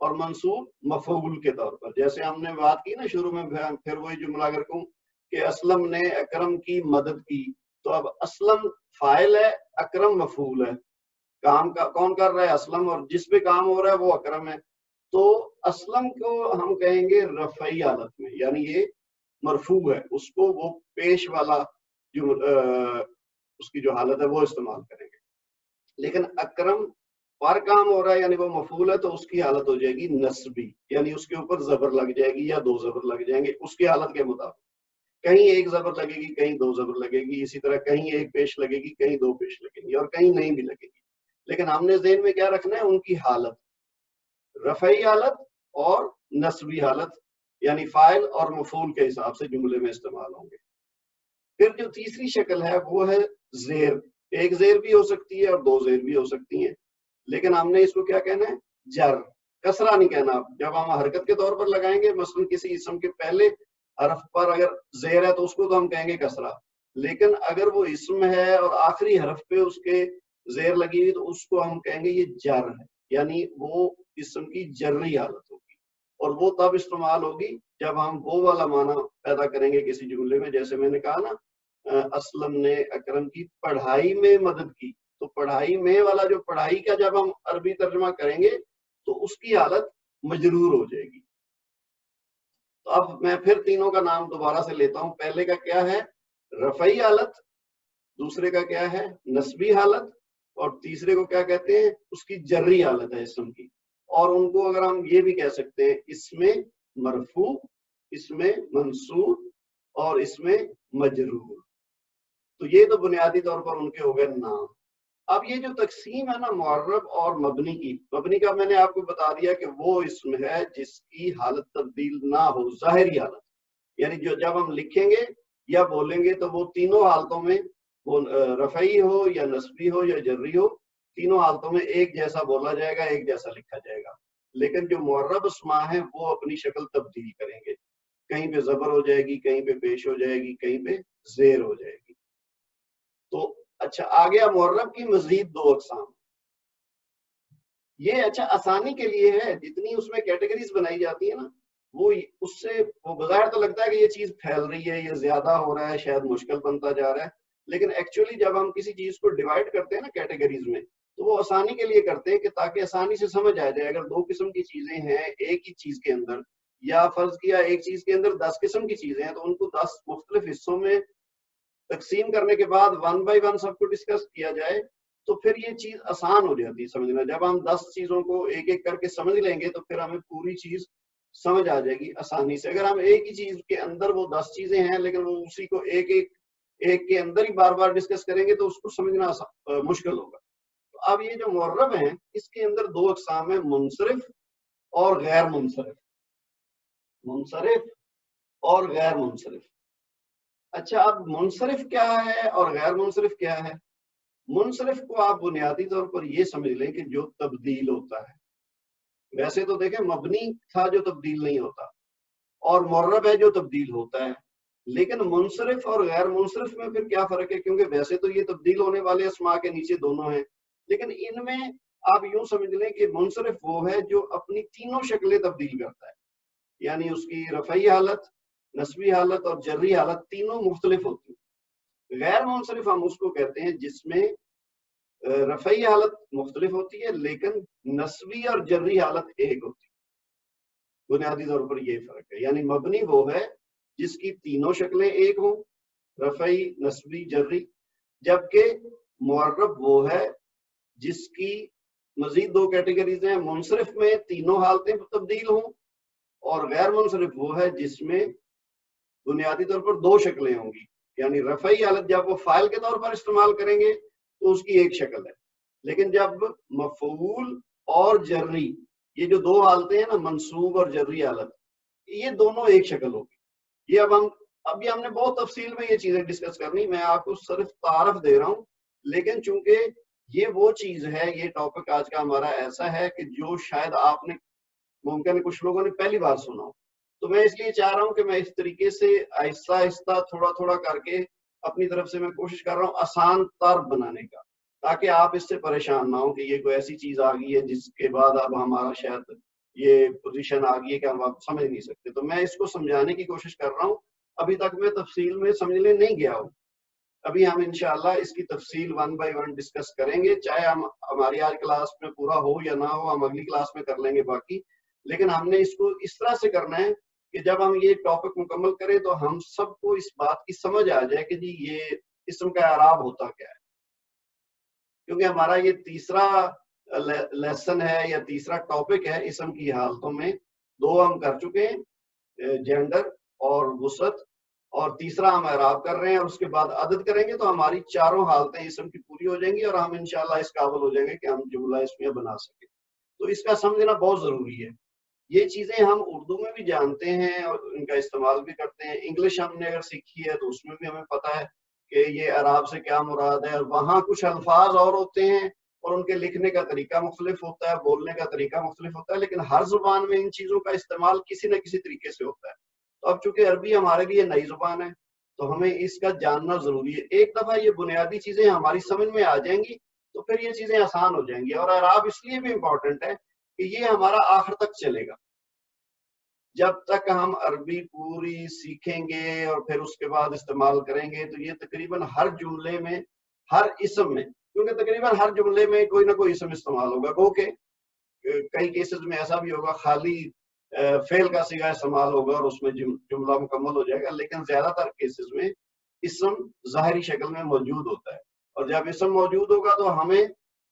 اور منصوب مفعول کے طور پر. جیسے ہم نے بات کی نا شروع میں, پھر وہی جملہ اگر کہوں کہ اسلم نے اکرم کی مدد کی, تو اب اسلم فاعل ہے, اکرم مفعول ہے. کام کا کون کر رہا ہے؟ اسلم, اور جس پہ کام ہو رہا ہے وہ اکرم ہے. تو اسلم کو ہم کہیں گے رفعی حالت میں, یعنی یہ مرفوع ہے, اس کو وہ پیش والا جو اس کی جو حالت ہے وہ استعمال کریں گے. لیکن اکرم پر کام ہو رہا ہے یعنی وہ مفعول ہے, تو اس کی حالت ہو جائے گی نسبی, یعنی اس کے اوپر زبر لگ جائے گی یا 2 زبر لگ جائیں گے اس کی حالت کے مطابق. کہیں 1 زبر لگے گی, کہیں 2 زبر لگے گی, اسی طرح کہیں 1 پیش لگے گی, کہیں 2 پیش لگے گی, اور کہیں نہیں بھی لگے گی. لیکن ہم نے ذہن میں کیا رکھنا ہے؟ ان کی حالت, رفعی حالت اور نسبی حالت, یعنی فاعل اور مفعول کے حساب سے جملے میں استعمال ہوں گے. پھر جو تیسری شکل ہے وہ ہے زیر. 1 زیر بھی ہو سکتی ہے اور 2 زیر بھی ہو سکتی ہیں, لیکن ہم نے اس کو کیا کہنا ہے؟ جر. کسرہ نہیں کہنا. جب ہم حرکت کے طور پر لگائیں گے, مثلا کسی اسم کے پہلے حرف پر اگر زیر ہے تو اس کو تو ہم کہیں گے کسرہ, لیکن اگر وہ اسم ہے اور آخری حرف پہ اس کے زیر لگی ہوئی تو اس کو ہم کہیں گے یہ جر ہے, یعنی وہ اسم کی جرری حالت ہوگی. اور وہ تب استعمال ہوگی جب ہم وہ والا معنی پیدا کریں گے کسی جملے میں. جیسے میں نے کہا نا, اسلم نے اکرم کی پڑھائی میں مدد کی, تو پڑھائی میں والا جو پڑھائی کا جب ہم عربی ترجمہ کریں گے تو اس کی حالت مجرور ہو جائے گی. تو اب میں پھر تینوں کا نام دوبارہ سے لیتا ہوں. پہلے کا کیا ہے؟ رفعی حالت. دوسرے کا کیا ہے؟ نسبی حالت. اور تیسرے کو کیا کہتے ہیں؟ اس کی جرری حالت ہے اسم کی. اور ان کو اگر ہم یہ بھی کہہ سکتے ہیں اس میں مرفوع, اس میں منصوب اور اس میں مجرور. تو یہ تو بنیادی طور پر ان کے ہو گئے نام. اب یہ جو تقسیم ہے نا معرب اور مبنی کی, مبنی کا میں نے آپ کو بتا دیا کہ وہ اسم ہے جس کی حالت تبدیل نہ ہو, ظاہری حالت, یعنی جو جب ہم لکھیں گے یا بولیں گے تو وہ تینوں حالتوں میں, وہ رفعی ہو یا نسبی ہو یا جرری ہو, تینوں حالتوں میں ایک جیسا بولا جائے گا, ایک جیسا لکھا جائے گا. لیکن جو معرب اسماء ہیں وہ اپنی شکل تبدیل کریں گے, کہیں پہ زبر ہو جائے گی, کہیں پہ پیش ہو جائے گی, کہیں پہ زیر ہو جائے گی. تو اچھا, آ گیا معرب کی مزید 2 اقسام. یہ اچھا آسانی کے لیے ہے, جتنی اس میں کیٹیگریز بنائی جاتی ہیں نا, وہ اس سے وہ بظاہر تو لگتا ہے کہ یہ چیز پھیل رہی ہے, یہ زیادہ ہو رہا ہے, شاید مشکل بنتا جا رہا ہے. لیکن ایکچولی جب ہم کسی چیز کو ڈیوائڈ کرتے ہیں نا کیٹیگریز میں, تو وہ آسانی کے لیے کرتے ہیں کہ تاکہ آسانی سے سمجھ آ جائے. اگر 2 قسم کی چیزیں ہیں ایک ہی چیز کے اندر, یا فرض کیا ایک چیز کے اندر 10 قسم کی چیزیں ہیں, تو ان کو 10 مختلف حصوں میں تقسیم کرنے کے بعد 1 بائی 1 سب کو ڈسکس کیا جائے تو پھر یہ چیز آسان ہو جاتی ہے سمجھنا. جب ہم 10 چیزوں کو ایک ایک کر کے سمجھ لیں گے تو پھر ہمیں پوری چیز سمجھ آ جائے گی آسانی سے. اگر ہم ایک ہی چیز کے اندر وہ 10 چیزیں ہیں لیکن وہ اسی کو ایک کے اندر ہی بار بار ڈسکس کریں گے تو اس کو سمجھنا مشکل ہوگا. تو اب یہ جو معرب ہیں اس کے اندر 2 اقسام ہیں, منصرف اور غیر منصرف. منصرف اور غیر منصرف. اچھا, اب منصرف کیا ہے اور غیر منصرف کیا ہے؟ منصرف کو آپ بنیادی طور پر یہ سمجھ لیں کہ جو تبدیل ہوتا ہے. ویسے تو دیکھیں مبنی تھا جو تبدیل نہیں ہوتا, اور معرب ہے جو تبدیل ہوتا ہے. لیکن منصرف اور غیر منصرف میں پھر کیا فرق ہے؟ کیونکہ ویسے تو یہ تبدیل ہونے والے اسماء کے نیچے دونوں ہیں, لیکن ان میں آپ یوں سمجھ لیں کہ منصرف وہ ہے جو اپنی تینوں شکلیں تبدیل کرتا ہے, یعنی اس کی رفعی حالت, نسبی حالت اور جرری حالت تینوں مختلف ہوتی ہیں. غیر منصرف ہم اس کو کہتے ہیں جس میں رفعی حالت مختلف ہوتی ہے لیکن نسبی اور جرری حالت ایک ہوتی ہے. بنیادی طور پر یہ فرق ہے. یعنی مبنی وہ ہے جس کی تینوں شکلیں ایک ہوں, رفعی, نسبی, جرری, جبکہ معرب وہ ہے جس کی مزید 2 کیٹیگریز ہیں. منصرف میں تینوں حالتیں تبدیل ہوں, اور غیر منصرف وہ ہے جس میں بنیادی طور پر 2 شکلیں ہوں گی. یعنی رفعی حالت جب وہ فاعل کے طور پر استعمال کریں گے تو اس کی ایک شکل ہے, لیکن جب مفعول اور جرری, یہ جو 2 حالتیں ہیں نا, منصوب اور جرری حالت, یہ دونوں ایک شکل ہوگی. یہ ابھی ہم نے بہت تفصیل میں یہ چیزیں ڈسکس کرنی, میں آپ کو صرف تعارف دے رہا ہوں. لیکن چونکہ یہ وہ چیز ہے, یہ ٹاپک آج کا ہمارا ایسا ہے کہ جو شاید آپ نے ممکن ہے کچھ لوگوں نے پہلی بار سنا ہو, تو میں اس لیے چاہ رہا ہوں کہ میں اس طریقے سے آہستہ آہستہ تھوڑا تھوڑا کر کے اپنی طرف سے میں کوشش کر رہا ہوں آسان تر بنانے کا, تاکہ آپ اس سے پریشان نہ ہوں کہ یہ کوئی ایسی چیز آ گئی ہے جس کے بعد اب ہمارا شاید یہ پوزیشن آ گئی ہے کہ ہم آپ سمجھ نہیں سکتے. تو میں اس کو سمجھانے کی کوشش کر رہا ہوں. ابھی تک میں تفصیل میں سمجھنے نہیں گیا ہوں. ابھی ہم انشاءاللہ اس کی تفصیل 1 by 1 ڈسکس کریں گے. چاہے ہماری آج کلاس میں پورا ہو یا نہ ہو، ہم اگلی کلاس میں کر لیں گے باقی. لیکن ہم نے اس کو اس طرح سے کرنا ہے کہ جب ہم یہ ٹاپک مکمل کریں تو ہم سب کو اس بات کی سمجھ آ جائے کہ جی یہ اسم کا اعراب ہوتا کیا ہے. کیونکہ ہمارا یہ تیسرا لیسن ہے یا تیسرا ٹاپک ہے اسم کی حالتوں میں. 2 ہم کر چکے ہیں، جینڈر اور وسعت، اور تیسرا ہم اعراب کر رہے ہیں، اور اس کے بعد عدد کریں گے تو ہماری چاروں حالتیں اسم کی پوری ہو جائیں گی اور ہم انشاءاللہ اس قابل ہو جائیں گے کہ ہم جملہ اسمیہ بنا سکیں. تو اس کا سمجھنا بہت ضروری ہے. یہ چیزیں ہم اردو میں بھی جانتے ہیں اور ان کا استعمال بھی کرتے ہیں. انگلش ہم نے اگر سیکھی ہے تو اس میں بھی ہمیں پتہ ہے کہ یہ اعراب سے کیا مراد ہے. اور وہاں کچھ الفاظ اور ہوتے ہیں اور ان کے لکھنے کا طریقہ مختلف ہوتا ہے، بولنے کا طریقہ مختلف ہوتا ہے، لیکن ہر زبان میں ان چیزوں کا استعمال کسی نہ کسی طریقے سے ہوتا ہے. تو اب چونکہ عربی ہمارے لیے نئی زبان ہے تو ہمیں اس کا جاننا ضروری ہے. ایک دفعہ یہ بنیادی چیزیں ہماری سمجھ میں آ جائیں گی تو پھر یہ چیزیں آسان ہو جائیں گی. اور اعراب اس لیے بھی امپورٹنٹ ہے کہ یہ ہمارا آخر تک چلے گا. جب تک ہم عربی پوری سیکھیں گے اور پھر اس کے بعد استعمال کریں گے تو یہ تقریباً ہر جملے میں، ہر اسم میں، کیونکہ تقریباً ہر جملے میں کوئی نہ کوئی اسم استعمال ہوگا. گو کہ کئی کیسز میں ایسا بھی ہوگا خالی فعل کا صیغہ استعمال ہوگا اور اس میں جملہ مکمل ہو جائے گا، لیکن زیادہ تر کیسز میں اسم ظاہری شکل میں موجود ہوتا ہے. اور جب اسم موجود ہوگا تو ہمیں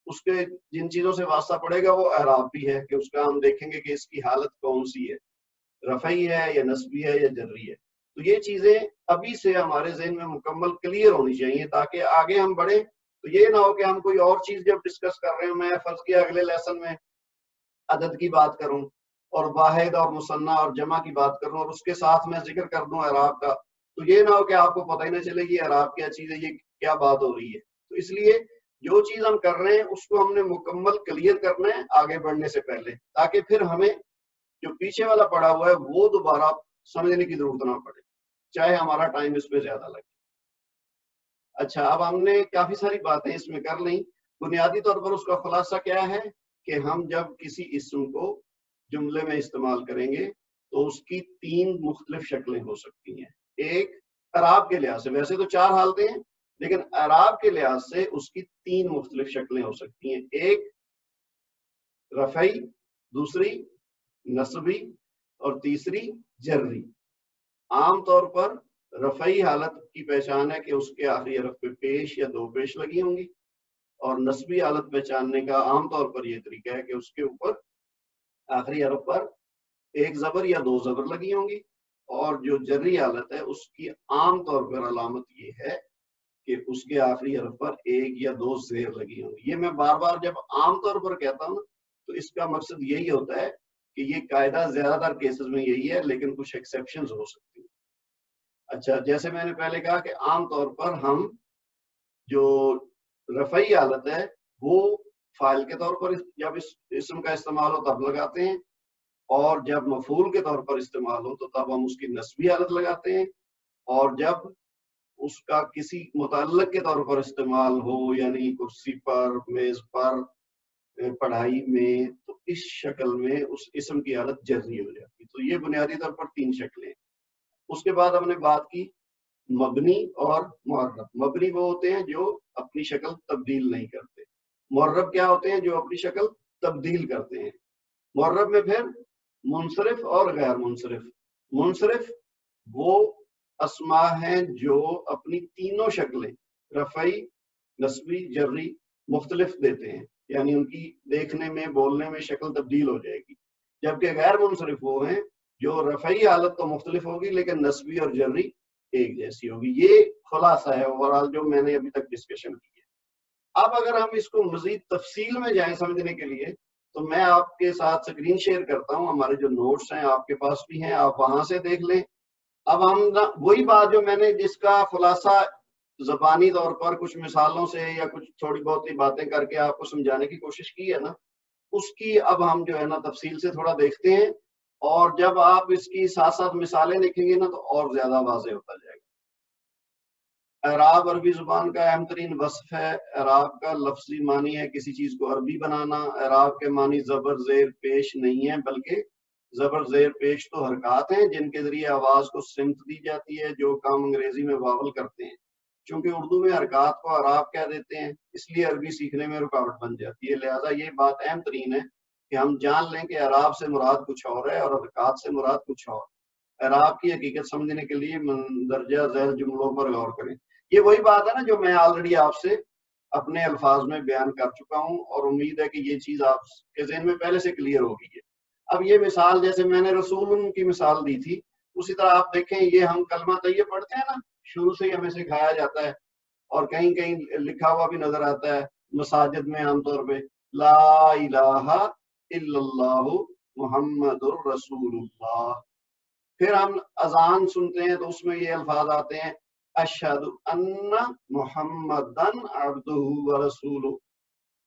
اس کے جن چیزوں سے واسطہ پڑے گا وہ اعراب بھی ہے کہ اس کا ہم دیکھیں گے کہ اس کی حالت کون سی ہے، رفعی ہے یا نصبی ہے یا جری ہے. تو یہ چیزیں ابھی سے ہمارے ذہن میں مکمل کلیئر ہونی چاہیے تاکہ آگے ہم بڑھیں. تو یہ نہ ہو کہ ہم کوئی اور چیز جب ڈسکس کر رہے ہیں، میں فرض کیا اگلے لیسن میں عدد کی بات کروں اور واحد اور مثنیٰ اور جمع کی بات کروں اور اس کے ساتھ میں ذکر کر دوں اعراب کا، تو یہ نہ ہو کہ آپ کو پتہ ہی نہ چلے کہ اعراب کیا چیز ہے، یہ کیا بات ہو رہی ہے. تو اس لیے جو چیز ہم کر رہے ہیں اس کو ہم نے مکمل کلیئر کرنا ہے آگے بڑھنے سے پہلے، تاکہ پھر ہمیں جو پیچھے والا پڑا ہوا ہے وہ دوبارہ سمجھنے کی ضرورت نہ پڑے، چاہے ہمارا ٹائم اس پہ زیادہ لگے. اچھا، اب ہم نے کافی ساری باتیں اس میں کر لیں. بنیادی طور پر اس کا خلاصہ کیا ہے کہ ہم جب کسی اسم کو جملے میں استعمال کریں گے تو اس کی 3 مختلف شکلیں ہو سکتی ہیں. ایک اعراب کے لحاظ سے، ویسے تو 4 حالتیں ہیں لیکن اعراب کے لحاظ سے اس کی 3 مختلف شکلیں ہو سکتی ہیں. ایک رفعی، دوسری نصبی اور تیسری جری. عام طور پر رفعی حالت کی پہچان ہے کہ اس کے آخری حرف پہ پیش یا 2 پیش لگی ہوں گی، اور نصبی حالت پہچاننے کا عام طور پر یہ طریقہ ہے کہ اس کے اوپر آخری حرف پر 1 زبر یا 2 زبر لگی ہوں گی. اور جو جری حالت ہے اس کی عام طور پر علامت یہ ہے کہ اس کے آخری حرف پر 1 یا 2 زیر لگی ہوں گی. یہ میں بار بار جب عام طور پر کہتا ہوں تو اس کا مقصد یہی ہوتا ہے کہ یہ قاعدہ زیادہ تر کیسز میں یہی ہے، لیکن کچھ ایکسیپشنز ہو سکتی ہیں. اچھا، جیسے میں نے پہلے کہا کہ عام طور پر ہم جو رفعی حالت ہے وہ فاعل کے طور پر جب اس اسم کا استعمال ہو تب لگاتے ہیں، اور جب مفعول کے طور پر استعمال ہو تو تب ہم اس کی نصبی حالت لگاتے ہیں، اور جب اس کا کسی متعلق کے طور پر استعمال ہو یعنی کرسی پر، میز پر، پڑھائی میں، تو اس شکل میں اس اسم کی حالت جزمی ہو جاتی. تو یہ بنیادی طور پر 3 شکلیں. اس کے بعد ہم نے بات کی مبنی اور معرب. مبنی وہ ہوتے ہیں جو اپنی شکل تبدیل نہیں کرتے. معرب کیا ہوتے ہیں؟ جو اپنی شکل تبدیل کرتے ہیں. معرب میں پھر منصرف اور غیر منصرف. منصرف وہ اسماء ہیں جو اپنی تینوں شکلیں رفعی، نصبی، جری مختلف دیتے ہیں، یعنی ان کی دیکھنے میں، بولنے میں شکل تبدیل ہو جائے گی. جبکہ غیر منصرف وہ ہیں جو رفعی حالت تو مختلف ہوگی لیکن نصبی اور جری ایک جیسی ہوگی. یہ خلاصہ ہے اوورال جو میں نے ابھی تک ڈسکشن کی ہے. اب اگر ہم اس کو مزید تفصیل میں جائیں سمجھنے کے لیے تو میں آپ کے ساتھ اسکرین شیئر کرتا ہوں. ہمارے جو نوٹس ہیں آپ کے پاس بھی ہیں، آپ وہاں سے دیکھ لیں. اب ہم وہی بات جو میں نے جس کا خلاصہ زبانی طور پر کچھ مثالوں سے یا کچھ تھوڑی بہت باتیں کر کے آپ کو سمجھانے کی کوشش کی ہے نا، اس کی اب ہم جو ہے نا تفصیل سے تھوڑا دیکھتے ہیں. اور جب آپ اس کی ساتھ ساتھ مثالیں دیکھیں گے نا تو اور زیادہ واضح ہوتا جائے گا. اعراب عربی زبان کا اہم ترین وصف ہے۔ اعراب کا لفظی معنی ہے کسی چیز کو عربی بنانا۔ اعراب کے معنی زبر زیر پیش نہیں ہے، بلکہ زبر زیر پیش تو حرکات ہیں جن کے ذریعے آواز کو سمت دی جاتی ہے، جو کام انگریزی میں واول کرتے ہیں۔ چونکہ اردو میں حرکات کو اعراب کہہ دیتے ہیں، اس لیے عربی سیکھنے میں رکاوٹ بن جاتی ہے۔ لہٰذا یہ بات اہم ترین ہے کہ ہم جان لیں کہ اعراب سے مراد کچھ اور ہے اور حرکات سے مراد کچھ اور۔ اعراب کی حقیقت سمجھنے کے لیے مندرجہ ذیل جملوں پر غور کریں۔ یہ وہی بات ہے نا جو میں آلریڈی آپ سے اپنے الفاظ میں بیان کر چکا ہوں، اور امید ہے کہ یہ چیز آپ کے ذہن میں پہلے سے کلیئر ہو گئی ہے۔ اب یہ مثال جیسے میں نے رسول کی مثال دی تھی، اسی طرح آپ دیکھیں یہ ہم کلمہ طیب پڑھتے ہیں نا، شروع سے ہی ہمیں سکھایا جاتا ہے، اور کہیں کہیں لکھا ہوا بھی نظر آتا ہے مساجد میں عام طور پہ، لا الہ الا اللہ محمد الرسول اللہ۔ پھر ہم اذان سنتے ہیں تو اس میں یہ الفاظ آتے ہیں اشہد ان محمدن عبدہ ورسولہ۔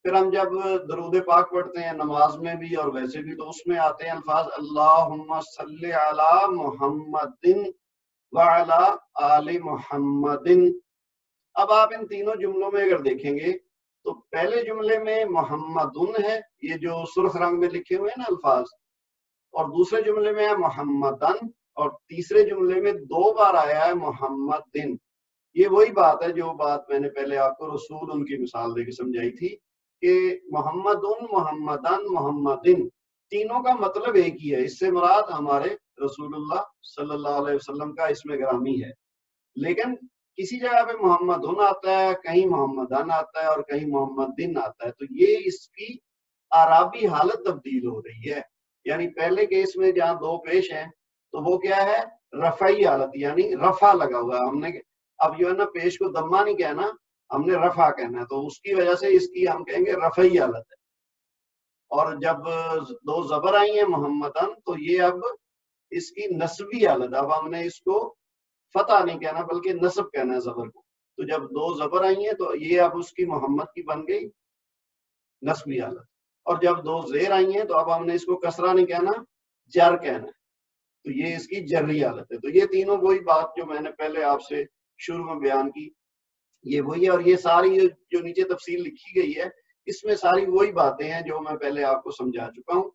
پھر ہم جب درود پاک پڑھتے ہیں نماز میں بھی اور ویسے بھی، تو اس میں آتے ہیں الفاظ اللہم صلی علی محمد وعلی آل محمد۔ اب آپ ان تینوں جملوں میں اگر دیکھیں گے تو پہلے جملے میں محمدن ہے، یہ جو سرخ رنگ میں لکھے ہوئے ہیں نا الفاظ، اور دوسرے جملے میں ہے محمدن، اور تیسرے جملے میں 2 بار آیا ہے محمدن۔ یہ وہی بات ہے جو بات میں نے پہلے آپ کو رسول ان کی مثال دے کے سمجھائی تھی کہ محمدن، محمدن، محمدن، تینوں کا مطلب ایک ہی ہے۔ اس سے مراد ہمارے رسول اللہ صلی اللہ علیہ وسلم کا اسم گرامی ہے، لیکن کسی جگہ پہ محمدن آتا ہے، کہیں محمدن آتا ہے اور کہیں محمدن آتا ہے، تو یہ اس کی اعرابی حالت تبدیل ہو رہی ہے۔ یعنی پہلے کیس میں جہاں 2 پیش ہیں تو وہ کیا ہے؟ رفعی حالت، یعنی رفع لگا ہوا ہے۔ ہم نے اب جو ہے نا پیش کو دمہ نہیں کہنا، ہم نے رفع کہنا ہے، تو اس کی وجہ سے اس کی ہم کہیں گے رفعی حالت ہے۔ اور جب 2 زبر آئی ہیں محمدن، تو یہ اب اس کی نسبی حالت، اب ہم نے اس کو فتح نہیں کہنا بلکہ نصب کہنا ہے زبر کو۔ تو جب 2 زبر آئی ہیں تو یہ اب اس کی محمد کی بن گئی نسبی حالت، اور جب 2 زیر آئی ہیں تو اب ہم نے اس کو کسرہ نہیں کہنا، جر کہنا ہے، تو یہ اس کی جری حالت ہے۔ تو یہ تینوں وہی بات جو میں نے پہلے آپ سے شروع میں بیان کی، یہ وہی ہے، اور یہ ساری جو نیچے تفصیل لکھی گئی ہے اس میں ساری وہی باتیں ہیں جو میں پہلے آپ کو سمجھا چکا ہوں۔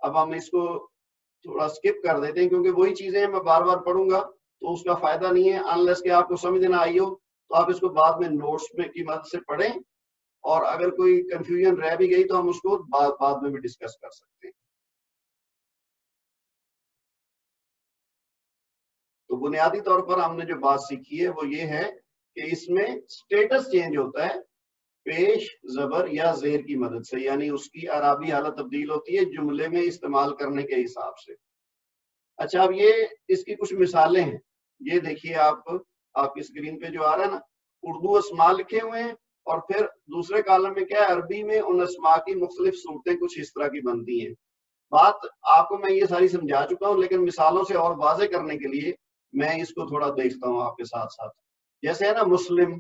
اب ہم اس کو تھوڑا سکپ کر دیتے ہیں کیونکہ وہی چیزیں میں بار بار پڑھوں گا تو اس کا فائدہ نہیں ہے، انلیس کہ آپ کو سمجھ نہ آئی ہو تو آپ اس کو بعد میں نوٹس میں کی مدد سے پڑھیں، اور اگر کوئی کنفیوژن رہ بھی گئی تو ہم اس کو بعد میں بھی ڈسکس کر سکتے ہیں۔ تو بنیادی طور پر ہم نے جو بات سیکھی ہے وہ یہ ہے کہ اس میں سٹیٹس چینج ہوتا ہے پیش، زبر یا زیر کی مدد سے، یعنی اس کی اعرابی حالت تبدیل ہوتی ہے جملے میں استعمال کرنے کے حساب سے۔ اچھا، اب یہ اس کی کچھ مثالیں ہیں، یہ دیکھیے آپ کی اسکرین پہ جو آ رہا ہے نا، اردو اسماء لکھے ہوئے ہیں، اور پھر دوسرے کالم میں کیا ہے، عربی میں ان اسماء کی مختلف صورتیں کچھ اس طرح کی بنتی ہیں۔ بات آپ کو میں یہ ساری سمجھا چکا ہوں، لیکن مثالوں سے اور واضح کرنے کے لیے میں اس کو تھوڑا دیکھتا ہوں آپ کے ساتھ ساتھ۔ جیسے ہے نا مسلم،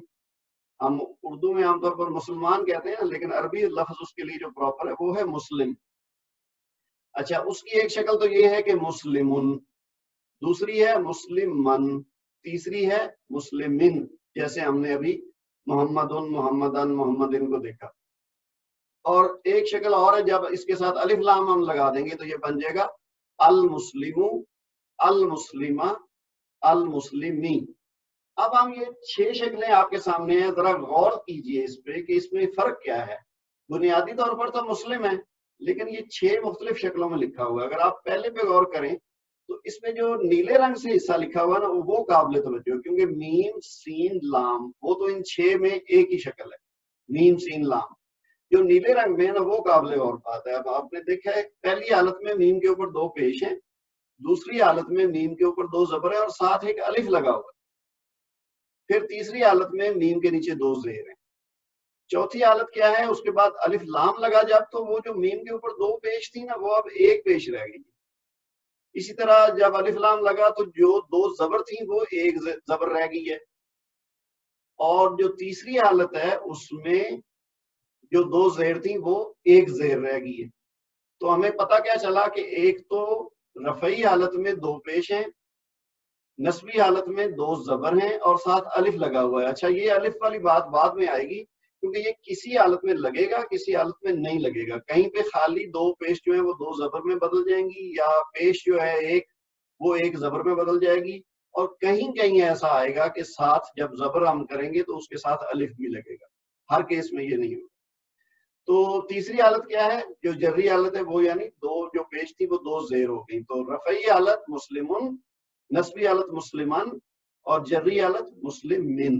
ہم اردو میں عام طور پر مسلمان کہتے ہیں لیکن عربی لفظ اس کے لیے جو پراپر ہے وہ ہے مسلم۔ اچھا، اس کی ایک شکل تو یہ ہے کہ مسلمن، دوسری ہے مسلمن، تیسری ہے مسلمن، جیسے ہم نے ابھی محمدن، محمدن، محمدن کو دیکھا۔ اور ایک شکل اور ہے، جب اس کے ساتھ الف لام ہم لگا دیں گے تو یہ بن جائے گا المسلم، المسلمہ، المسلمی۔ اب ہم یہ 6 شکلیں آپ کے سامنے ہیں، ذرا غور کیجئے اس پہ کہ اس میں فرق کیا ہے۔ بنیادی طور پر تو مسلم ہے، لیکن یہ 6 مختلف شکلوں میں لکھا ہوا ہے۔ اگر آپ پہلے پہ غور کریں تو اس میں جو نیلے رنگ سے حصہ لکھا ہوا ہے نا وہ قابل توجہ ہے، کیونکہ میم سین لام وہ تو ان 6 میں ایک ہی شکل ہے، میم سین لام۔ جو نیلے رنگ میں ہے نا وہ قابل غور بات ہے۔ اب آپ نے دیکھا ہے پہلی حالت میں میم کے اوپر 2 پیش ہیں، دوسری حالت میں میم کے اوپر 2 زبر ہیں اور ساتھ ایک الف لگا ہوا ہے، پھر تیسری حالت میں میم کے نیچے 2 زیر ہیں، چوتھی حالت کیا ہے، اس کے بعد الف لام لگا جب تو وہ جو میم کے اوپر 2 پیش تھی نا وہ اب 1 پیش رہ گئی۔ اسی طرح جب الف لام لگا تو جو 2 زبر تھیں وہ 1 زبر رہ گئی ہے، اور جو تیسری حالت ہے اس میں جو 2 زیر تھیں وہ 1 زیر رہ گئی ہے۔ تو ہمیں پتہ کیا چلا کہ ایک تو رفعی حالت میں 2 پیش ہیں، نسبی حالت میں 2 زبر ہیں اور ساتھ الف لگا ہوا ہے. اچھا یہ الف والی بات بعد میں آئے گی کیونکہ یہ کسی حالت میں لگے گا کسی حالت میں نہیں لگے گا. کہیں پہ خالی 2 پیش جو ہیں وہ 2 زبر میں بدل جائیں گی یا پیش جو ہے ایک وہ 1 زبر میں بدل جائے گی, اور کہیں کہیں ایسا آئے گا کہ ساتھ جب زبر ہم کریں گے تو اس کے ساتھ الف بھی لگے گا. ہر کیس میں یہ نہیں ہوگا. تو تیسری حالت کیا ہے جو جری حالت ہے وہ یعنی 2 جو پیش تھی وہ 2 زیر ہو گئی. تو رفعی حالت مسلمن, نسبی حالت مسلمان اور جری حالت مسلمن.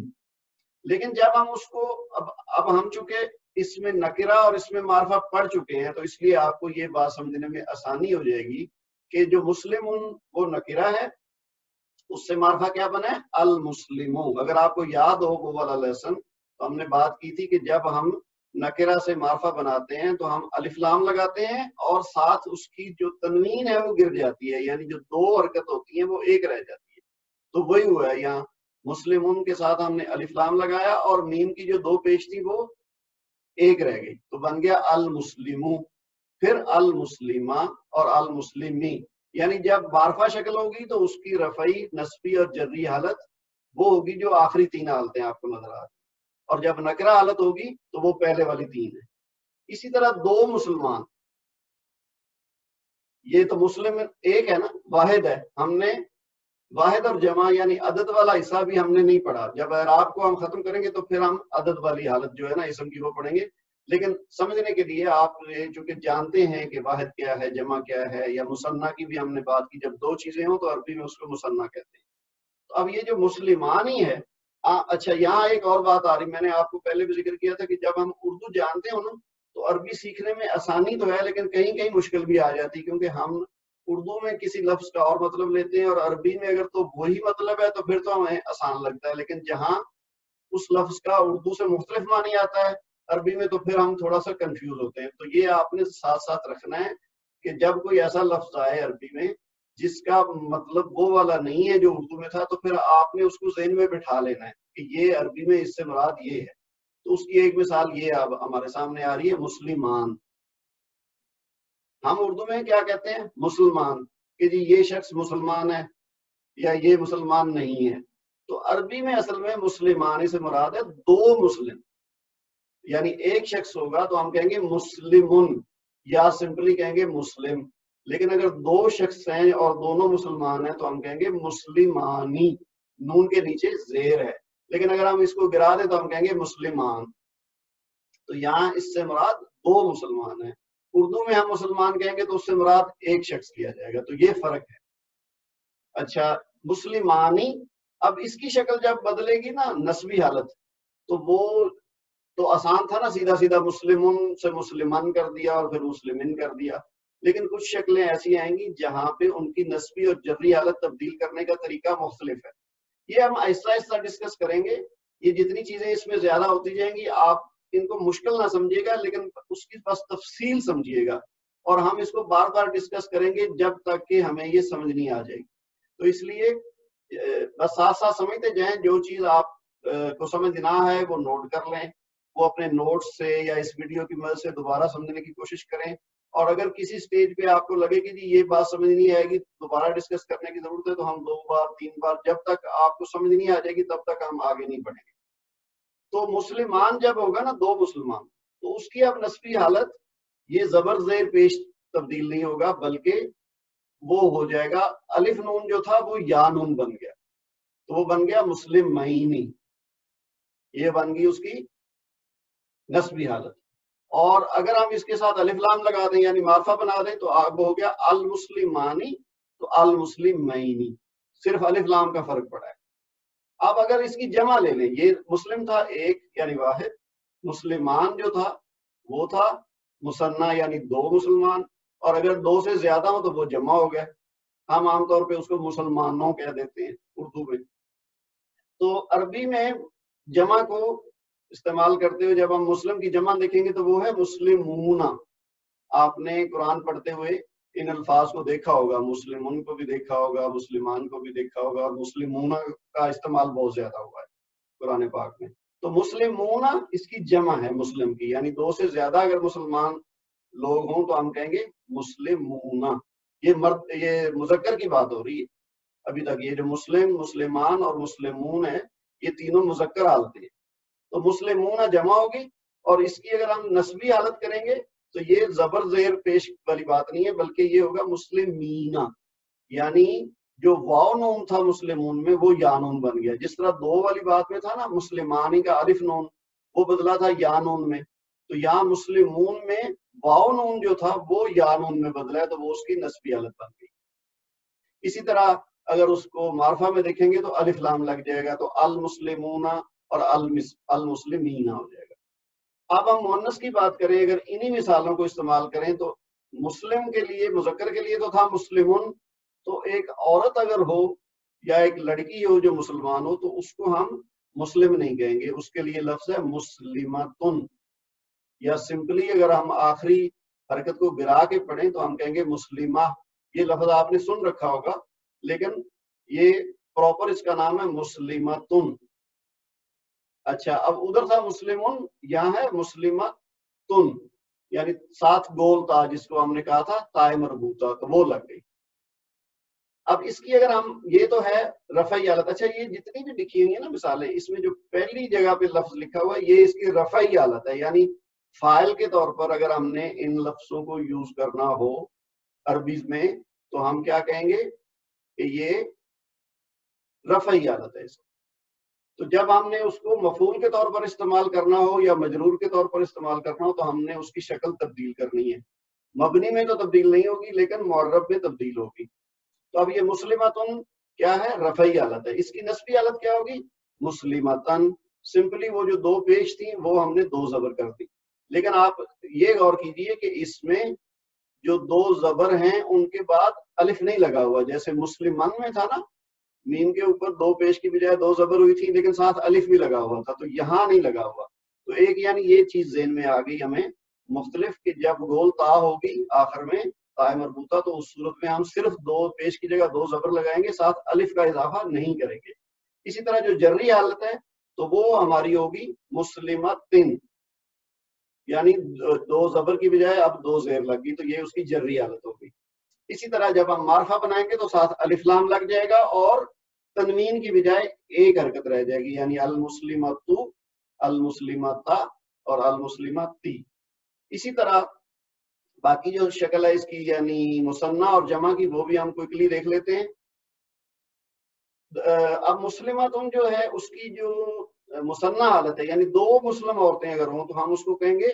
لیکن جب ہم اس کو اب ہم چونکہ اس میں نکرہ اور اس میں معرفہ پڑھ چکے ہیں تو اس لیے آپ کو یہ بات سمجھنے میں آسانی ہو جائے گی کہ جو مسلمن وہ نکرہ ہے, اس سے معرفہ کیا بنا ہے المسلمون. اگر آپ کو یاد ہو وہ والا لیسن تو ہم نے بات کی تھی کہ جب ہم نکرہ سے معرفہ بناتے ہیں تو ہم الف لام لگاتے ہیں اور ساتھ اس کی جو تنوین ہے وہ گر جاتی ہے, یعنی جو 2 حرکت ہوتی ہیں وہ ایک رہ جاتی ہے. تو وہی ہوا ہے یہاں مسلمون کے ساتھ ہم نے الف لام لگایا اور میم کی جو 2 پیش تھی وہ ایک رہ گئی تو بن گیا المسلمو, پھر المسلمہ اور المسلمی. یعنی جب معرفہ شکل ہوگی تو اس کی رفعی نسبی اور جری حالت وہ ہوگی جو آخری 3 حالتیں آپ کو نظر آ رہی, اور جب نکرہ حالت ہوگی تو وہ پہلے والی 3 ہے. اسی طرح 2 مسلمان, یہ تو مسلم ایک ہے نا, واحد ہے. ہم نے واحد اور جمع یعنی عدد والا حصہ بھی ہم نے نہیں پڑھا. جب اعراب کو ہم ختم کریں گے تو پھر ہم عدد والی حالت جو ہے نا اسم کی وہ پڑھیں گے. لیکن سمجھنے کے لیے آپ چونکہ جانتے ہیں کہ واحد کیا ہے, جمع کیا ہے, یا مثنیٰ کی بھی ہم نے بات کی, جب 2 چیزیں ہوں تو عربی میں اس کو مثنیٰ کہتے ہیں. تو اب یہ جو مسلمان ہی ہے, اچھا یہاں ایک اور بات آ رہی, میں نے آپ کو پہلے بھی ذکر کیا تھا کہ جب ہم اردو جانتے ہوں نا تو عربی سیکھنے میں آسانی تو ہے لیکن کہیں کہیں مشکل بھی آ جاتی, کیونکہ ہم اردو میں کسی لفظ کا اور مطلب لیتے ہیں اور عربی میں اگر تو وہی مطلب ہے تو پھر تو ہمیں آسان لگتا ہے, لیکن جہاں اس لفظ کا اردو سے مختلف معنی آتا ہے عربی میں تو پھر ہم تھوڑا سا کنفیوز ہوتے ہیں. تو یہ آپ نے ساتھ ساتھ رکھنا ہے کہ جب کوئی ایسا لفظ آئے عربی میں جس کا مطلب وہ والا نہیں ہے جو اردو میں تھا تو پھر آپ نے اس کو ذہن میں بٹھا لینا ہے کہ یہ عربی میں اس سے مراد یہ ہے. تو اس کی ایک مثال یہ اب ہمارے سامنے آ رہی ہے, مسلمان. ہم اردو میں کیا کہتے ہیں مسلمان, کہ جی یہ شخص مسلمان ہے یا یہ مسلمان نہیں ہے. تو عربی میں اصل میں مسلمان سے مراد ہے 2 مسلم, یعنی ایک شخص ہوگا تو ہم کہیں گے مسلمن یا سمپلی کہیں گے مسلم. لیکن اگر 2 شخص ہیں اور دونوں مسلمان ہیں تو ہم کہیں گے مسلمانی, نون کے نیچے زیر ہے. لیکن اگر ہم اس کو گرا دیں تو ہم کہیں گے مسلمان. تو یہاں اس سے مراد 2 مسلمان ہیں. اردو میں ہم مسلمان کہیں گے تو اس سے مراد ایک شخص کیا جائے گا. تو یہ فرق ہے. اچھا مسلمانی, اب اس کی شکل جب بدلے گی نا نسبی حالت تو وہ تو آسان تھا نا, سیدھا سیدھا مسلمن سے مسلمان کر دیا اور پھر مسلمن کر دیا. لیکن کچھ شکلیں ایسی آئیں گی جہاں پہ ان کی نسبی اور جری حالت تبدیل کرنے کا طریقہ مختلف ہے. یہ ہم آہستہ آہستہ ڈسکس کریں گے. یہ جتنی چیزیں اس میں زیادہ ہوتی جائیں گی آپ ان کو مشکل نہ سمجھیے گا لیکن اس کی بس تفصیل سمجھیے گا, اور ہم اس کو بار بار ڈسکس کریں گے جب تک کہ ہمیں یہ سمجھ نہیں آ جائے گی. تو اس لیے بس ساتھ ساتھ سمجھتے جائیں, جو چیز آپ کو سمجھ نہ ہے وہ نوٹ کر لیں, وہ اپنے نوٹس سے یا اس ویڈیو کی مدد سے دوبارہ سمجھنے کی کوشش کریں. اور اگر کسی سٹیج پہ آپ کو لگے کہ جی یہ بات سمجھ نہیں آئے گی, دوبارہ ڈسکس کرنے کی ضرورت ہے, تو ہم 2 بار 3 بار جب تک آپ کو سمجھ نہیں آ جائے گی تب تک ہم آگے نہیں بڑھیں گے. تو مسلمان جب ہوگا نا 2 مسلمان, تو اس کی اب نسبی حالت یہ زبر زیر پیش تبدیل نہیں ہوگا بلکہ وہ ہو جائے گا الف نون جو تھا وہ یا نون بن گیا, تو وہ بن گیا مسلم مہینی. یہ بن گئی اس کی نسبی حالت. اور اگر ہم اس کے ساتھ الف لام لگا دیں یعنی معرفہ بنا دیں تو اب ہو گیا المسلمانی تو المسلمینی, صرف الف لام کا فرق پڑا ہے. اب اگر اس کی جمع لے لیں, یہ مسلم تھا ایک یعنی واحد, مسلمان جو تھا وہ تھا مثنیٰ یعنی 2 مسلمان, اور اگر 2 سے زیادہ ہو تو وہ جمع ہو گئے. ہم عام طور پہ اس کو مسلمانوں کہہ دیتے ہیں اردو میں. تو عربی میں جمع کو استعمال کرتے ہوئے جب ہم مسلم کی جمع دیکھیں گے تو وہ ہے مسلمون. آپ نے قرآن پڑھتے ہوئے ان الفاظ کو دیکھا ہوگا, مسلمون کو بھی دیکھا ہوگا, مسلمان کو بھی دیکھا ہوگا, اور مسلمون کا استعمال بہت زیادہ ہوا ہے قرآن پاک میں. تو مسلمون اس کی جمع ہے مسلم کی, یعنی 2 سے زیادہ اگر مسلمان لوگ ہوں تو ہم کہیں گے مسلمون. یہ مرد, یہ مذکر کی بات ہو رہی ہے. ابھی تک یہ جو مسلم، مسلمان اور مسلمون ہے، یہ تینوں مذکر حالتیں ہیں. تو مسلمون جمع ہوگی، اور اس کی اگر ہم نسبی حالت کریں گے تو یہ زبر زیر پیش والی بات نہیں ہے، بلکہ یہ ہوگا مسلمینا. یعنی جو واو نون تھا مسلمون میں وہ یا نون بن گیا. جس طرح دو والی بات میں تھا نا مسلمانی کا الف نون، وہ بدلا تھا یا نون میں. تو یہاں مسلمون میں واو نون جو تھا وہ یا نون میں بدلا ہے، تو وہ اس کی نسبی حالت بن گئی. اسی طرح اگر اس کو معرفہ میں دیکھیں گے تو الف لام لگ جائے گا، تو المسلمون اور المسلمین ہو جائے گا. اب ہم مؤنث کی بات کریں، اگر انہی مثالوں کو استعمال کریں تو مسلم کے لیے، مذکر کے لیے تو تھا مسلمون، تو ایک عورت اگر ہو یا ایک لڑکی ہو جو مسلمان ہو تو اس کو ہم مسلم نہیں کہیں گے، اس کے لیے لفظ ہے مسلمتن. یا سمپلی اگر ہم آخری حرکت کو گرا کے پڑھیں تو ہم کہیں گے مسلمہ. یہ لفظ آپ نے سن رکھا ہوگا، لیکن یہ پراپر اس کا نام ہے مسلمتن. اچھا، اب ادھر تھا مسلمون، یہاں ہے مسلمتن، یعنی ساتھ گول تا جس کو ہم نے کہا تھا تائے مربوطہ، تو وہ لگ گئی. اب اس کی اگر ہم، یہ تو ہے رفعی حالت. اچھا، یہ جتنی بھی لکھی ہوئی ہیں نا مثالیں، اس میں جو پہلی جگہ پہ لفظ لکھا ہوا ہے یہ اس کی رفعی حالت ہے. یعنی فاعل کے طور پر اگر ہم نے ان لفظوں کو یوز کرنا ہو عربی میں تو ہم کیا کہیں گے کہ یہ رفعی حالت ہے. تو جب ہم نے اس کو مفعول کے طور پر استعمال کرنا ہو یا مجرور کے طور پر استعمال کرنا ہو تو ہم نے اس کی شکل تبدیل کرنی ہے. مبنی میں تو تبدیل نہیں ہوگی لیکن معرب میں تبدیل ہوگی. تو اب یہ مسلمتن کیا ہے؟ رفعی حالت ہے. اس کی نسبی حالت کیا ہوگی؟ مسلمتن. سمپلی وہ جو دو پیش تھی وہ ہم نے دو زبر کر دی. لیکن آپ یہ غور کیجئے کہ اس میں جو دو زبر ہیں ان کے بعد الف نہیں لگا ہوا. جیسے مسلمن میں تھا نا، میم کے اوپر دو پیش کی بجائے دو زبر ہوئی تھی لیکن ساتھ الف بھی لگا ہوا تھا، تو یہاں نہیں لگا ہوا. تو ایک یعنی یہ چیز ذہن میں آ گئی ہمیں مختلف، کہ جب گول تا ہوگی آخر میں تائے مربوطہ تو اس صورت میں ہم صرف دو پیش کی جگہ دو زبر لگائیں گے، ساتھ الف کا اضافہ نہیں کریں گے. اسی طرح جو جری حالت ہے تو وہ ہماری ہوگی مسلمتن، یعنی دو زبر کی بجائے اب دو زیر لگ گئی، تو یہ اس کی جری حالت ہوگی. اسی طرح جب ہم معرفہ بنائیں گے تو ساتھ الف لام لگ جائے گا اور تنوین کی بجائے ایک حرکت رہ جائے گی، یعنی المسلمتو، المسلمتا اور المسلمتی. اسی طرح باقی جو شکل ہے اس کی یعنی مثنیٰ اور جمع کی وہ بھی ہم کوئکلی دیکھ لیتے ہیں. اب مسلمتن جو ہے اس کی جو مثنیٰ حالت ہے، یعنی دو مسلم عورتیں اگر ہوں تو ہم اس کو کہیں گے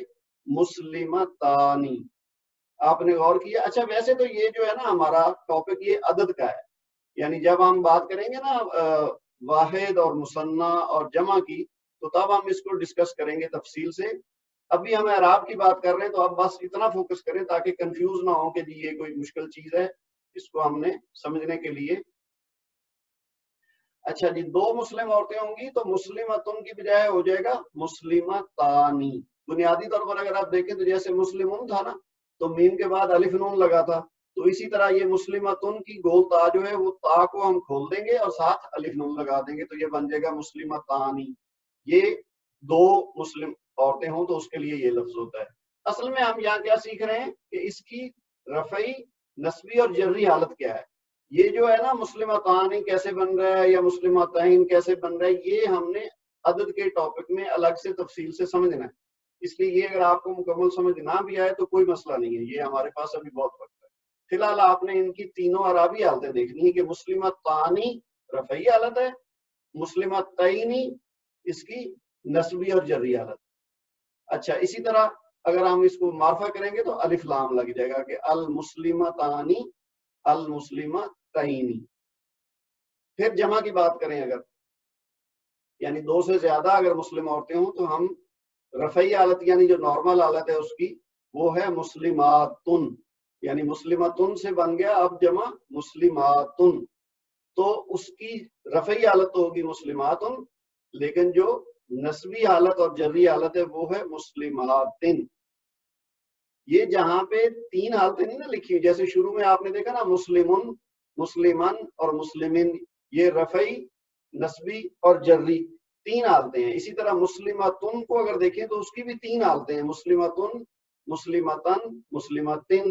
مسلمتانی. آپ نے غور کیا؟ اچھا، ویسے تو یہ جو ہے نا ہمارا ٹاپک یہ عدد کا ہے، یعنی جب ہم بات کریں گے نا واحد اور مثنیٰ اور جمع کی تو تب ہم اس کو ڈسکس کریں گے تفصیل سے. ابھی ہم اعراب کی بات کر رہے ہیں تو اب بس اتنا فوکس کریں تاکہ کنفیوز نہ ہو کہ جی یہ کوئی مشکل چیز ہے، اس کو ہم نے سمجھنے کے لیے. اچھا جی، دو مسلم عورتیں ہوں گی تو مسلمتن کی بجائے ہو جائے گا مسلمتانی. بنیادی طور پر اگر آپ دیکھیں تو جیسے مسلمون تھا نا تو میم کے بعد الف نون لگا تھا، تو اسی طرح یہ مسلمتن کی گول تا جو ہے وہ تا کو ہم کھول دیں گے اور ساتھ الف نون لگا دیں گے، تو یہ بن جائے گا مسلمتانی. یہ دو مسلم عورتیں ہوں تو اس کے لیے یہ لفظ ہوتا ہے. اصل میں ہم یہاں کیا سیکھ رہے ہیں کہ اس کی رفعی، نسبی اور جری حالت کیا ہے. یہ جو ہے نا مسلمتانی کیسے بن رہا ہے یا مسلمتین کیسے بن رہا ہے، یہ ہم نے عدد کے ٹاپک میں الگ سے تفصیل سے سمجھنا ہے. اس لیے یہ اگر آپ کو مکمل سمجھ نہ بھی آئے تو کوئی مسئلہ نہیں ہے، یہ ہمارے پاس ابھی بہت وقت ہے. فی الحال آپ نے ان کی تینوں عرابی حالتیں دیکھنی ہے کہ مسلمتانی رفعی حالت ہے، مسلمتینی اس کی نسبی اور جری حالت. اچھا، اسی طرح اگر ہم اس کو معرفہ کریں گے تو الف لام لگ جائے گا کہ المسلمتانی، المسلمتینی. پھر جمع کی بات کریں اگر، یعنی دو سے زیادہ اگر مسلم عورتیں ہوں تو ہم رفعی حالت یعنی جو نارمل حالت ہے اس کی وہ ہے مسلماتن، یعنی مسلمتن سے بن گیا اب جمع مسلماتن، تو اس کی رفعی حالت ہوگی مسلماتن، لیکن جو نسبی حالت اور جری حالت ہے وہ ہے مسلماتن. یہ جہاں پہ تین حالتیں نہیں نا لکھی، جیسے شروع میں آپ نے دیکھا نا مسلمن، مسلمن اور مسلمن، یہ رفعی، نسبی اور جری تین حالتیں ہیں. اسی طرح مسلمتن کو اگر دیکھیں تو اس کی بھی تین حالتیں ہیں، مسلمتن، مسلمتن، مسلمتن.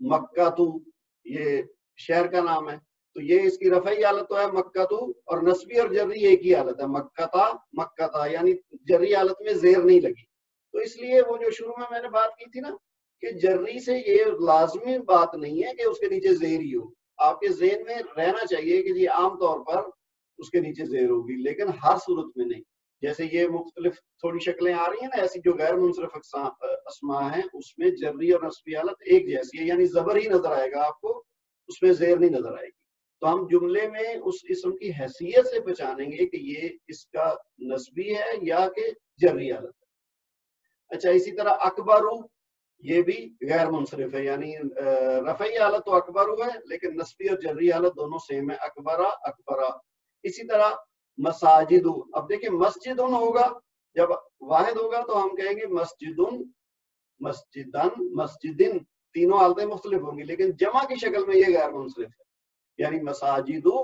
مکہ تو یہ شہر کا نام ہے، تو یہ اس کی رفعی حالت تو ہے مکہ تو، اور نسبی اور جری ایک ہی حالت ہے، مکہ تھا، یعنی جری حالت میں زیر نہیں لگی۔ تو اس لیے وہ جو شروع میں نے بات کی تھی نا کہ جری سے یہ لازمی بات نہیں ہے کہ اس کے نیچے زیر ہی ہو، آپ کے ذہن میں رہنا چاہیے کہ یہ عام طور پر اس کے نیچے زیر ہوگی، لیکن ہر صورت میں نہیں۔ جیسے یہ مختلف تھوڑی شکلیں آ رہی ہیں نا ایسی جو غیر منصرف اسماء ہیں، اس میں جری اور نسبی حالت ایک جیسی ہے، یعنی زبر ہی نظر آئے گا آپ کو، اس میں زیر نہیں نظر آئے گی۔ تو ہم جملے میں اس اسم کی حیثیت سے پہچانیں گے کہ یہ اس کا نسبی ہے یا کہ جری حالت ہے۔ اچھا، اسی طرح اکبرو یہ بھی غیر منصرف ہے، یعنی رفعی حالت تو اکبرو ہے لیکن نسبی اور جری حالت دونوں سیم ہے، اکبرا۔ اسی طرح مساجد، اب دیکھیں مسجدن ہوگا، جب واحد ہوگا تو ہم کہیں گے مسجدن، مسجدن، مسجدن، تینوں حالتیں مختلف ہوں گی، لیکن جمع کی شکل میں یہ غیر منصرف ہے، یعنی مساجدو،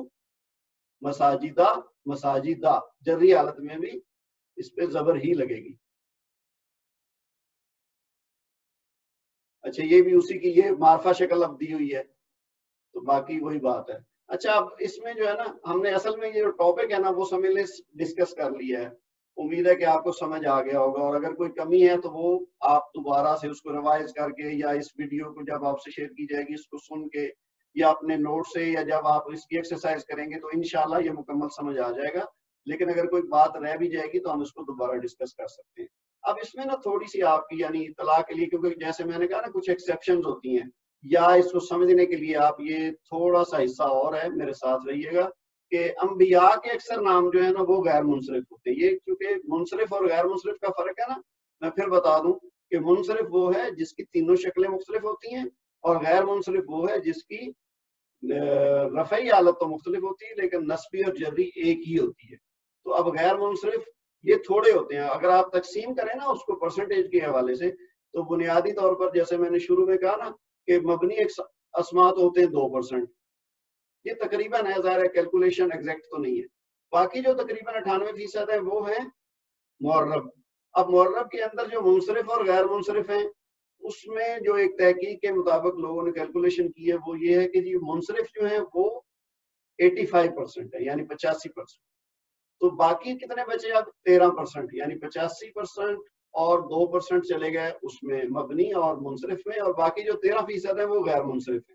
مساجدہ، مساجدہ، جری حالت میں بھی اس پہ زبر ہی لگے گی۔ اچھا، یہ بھی اسی کی یہ معرفہ شکل اب دی ہوئی ہے، تو باقی وہی بات ہے۔ اچھا، اب اس میں جو ہے نا ہم نے اصل میں یہ جو ٹاپک ہے نا وہ سمجھ لیں ڈسکس کر لیا ہے، امید ہے کہ آپ کو سمجھ آ گیا ہوگا، اور اگر کوئی کمی ہے تو وہ آپ دوبارہ سے اس کو ریوائز کر کے یا اس ویڈیو کو جب آپ سے شیئر کی جائے گی اس کو سن کے یا اپنے نوٹ سے، یا جب آپ اس کی ایکسرسائز کریں گے تو انشاءاللہ یہ مکمل سمجھ آ جائے گا، لیکن اگر کوئی بات رہ بھی جائے گی تو ہم اس کو دوبارہ ڈسکس کر سکتے ہیں۔ اب اس میں نا تھوڑی سی آپ کی یعنی اطلاع کے لیے، کیونکہ جیسے میں نے کہا نا کچھ ایکسیپشنز ہوتی ہیں، یا اس کو سمجھنے کے لیے آپ یہ تھوڑا سا حصہ اور ہے میرے ساتھ رہیے گا کہ انبیاء کے اکثر نام جو ہے نا وہ غیر منصرف ہوتے ہیں۔ یہ کیونکہ منصرف اور غیر منصرف کا فرق ہے نا، میں پھر بتا دوں کہ منصرف وہ ہے جس کی تینوں شکلیں مختلف ہوتی ہیں، اور غیر منصرف وہ ہے جس کی رفعی حالت تو مختلف ہوتی ہے لیکن نسبی اور جری ایک ہی ہوتی ہے۔ تو اب غیر منصرف یہ تھوڑے ہوتے ہیں، اگر آپ تقسیم کریں نا اس کو پرسنٹیج کے حوالے سے، تو بنیادی طور پر جیسے میں نے شروع میں کہا نا کہ مبنی اسماء ہوتے ہیں 2%، یہ تقریباً ہے، ظاہر ہے کیلکولیشن ایگزیکٹ تو نہیں ہے، باقی جو تقریباً 98% ہے وہ ہیں معرب۔ اب معرب کے اندر جو منصرف اور غیر منصرف ہیں اس میں جو ایک تحقیق کے مطابق لوگوں نے کیلکولیشن کی ہے وہ یہ ہے کہ جی منصرف جو ہیں وہ 85% ہے، یعنی 85%، تو باقی کتنے بچے اب 13%، یعنی 85% اور 2% چلے گئے اس میں مبنی اور منصرف میں، اور باقی جو 13% ہے وہ غیر منصرف ہے۔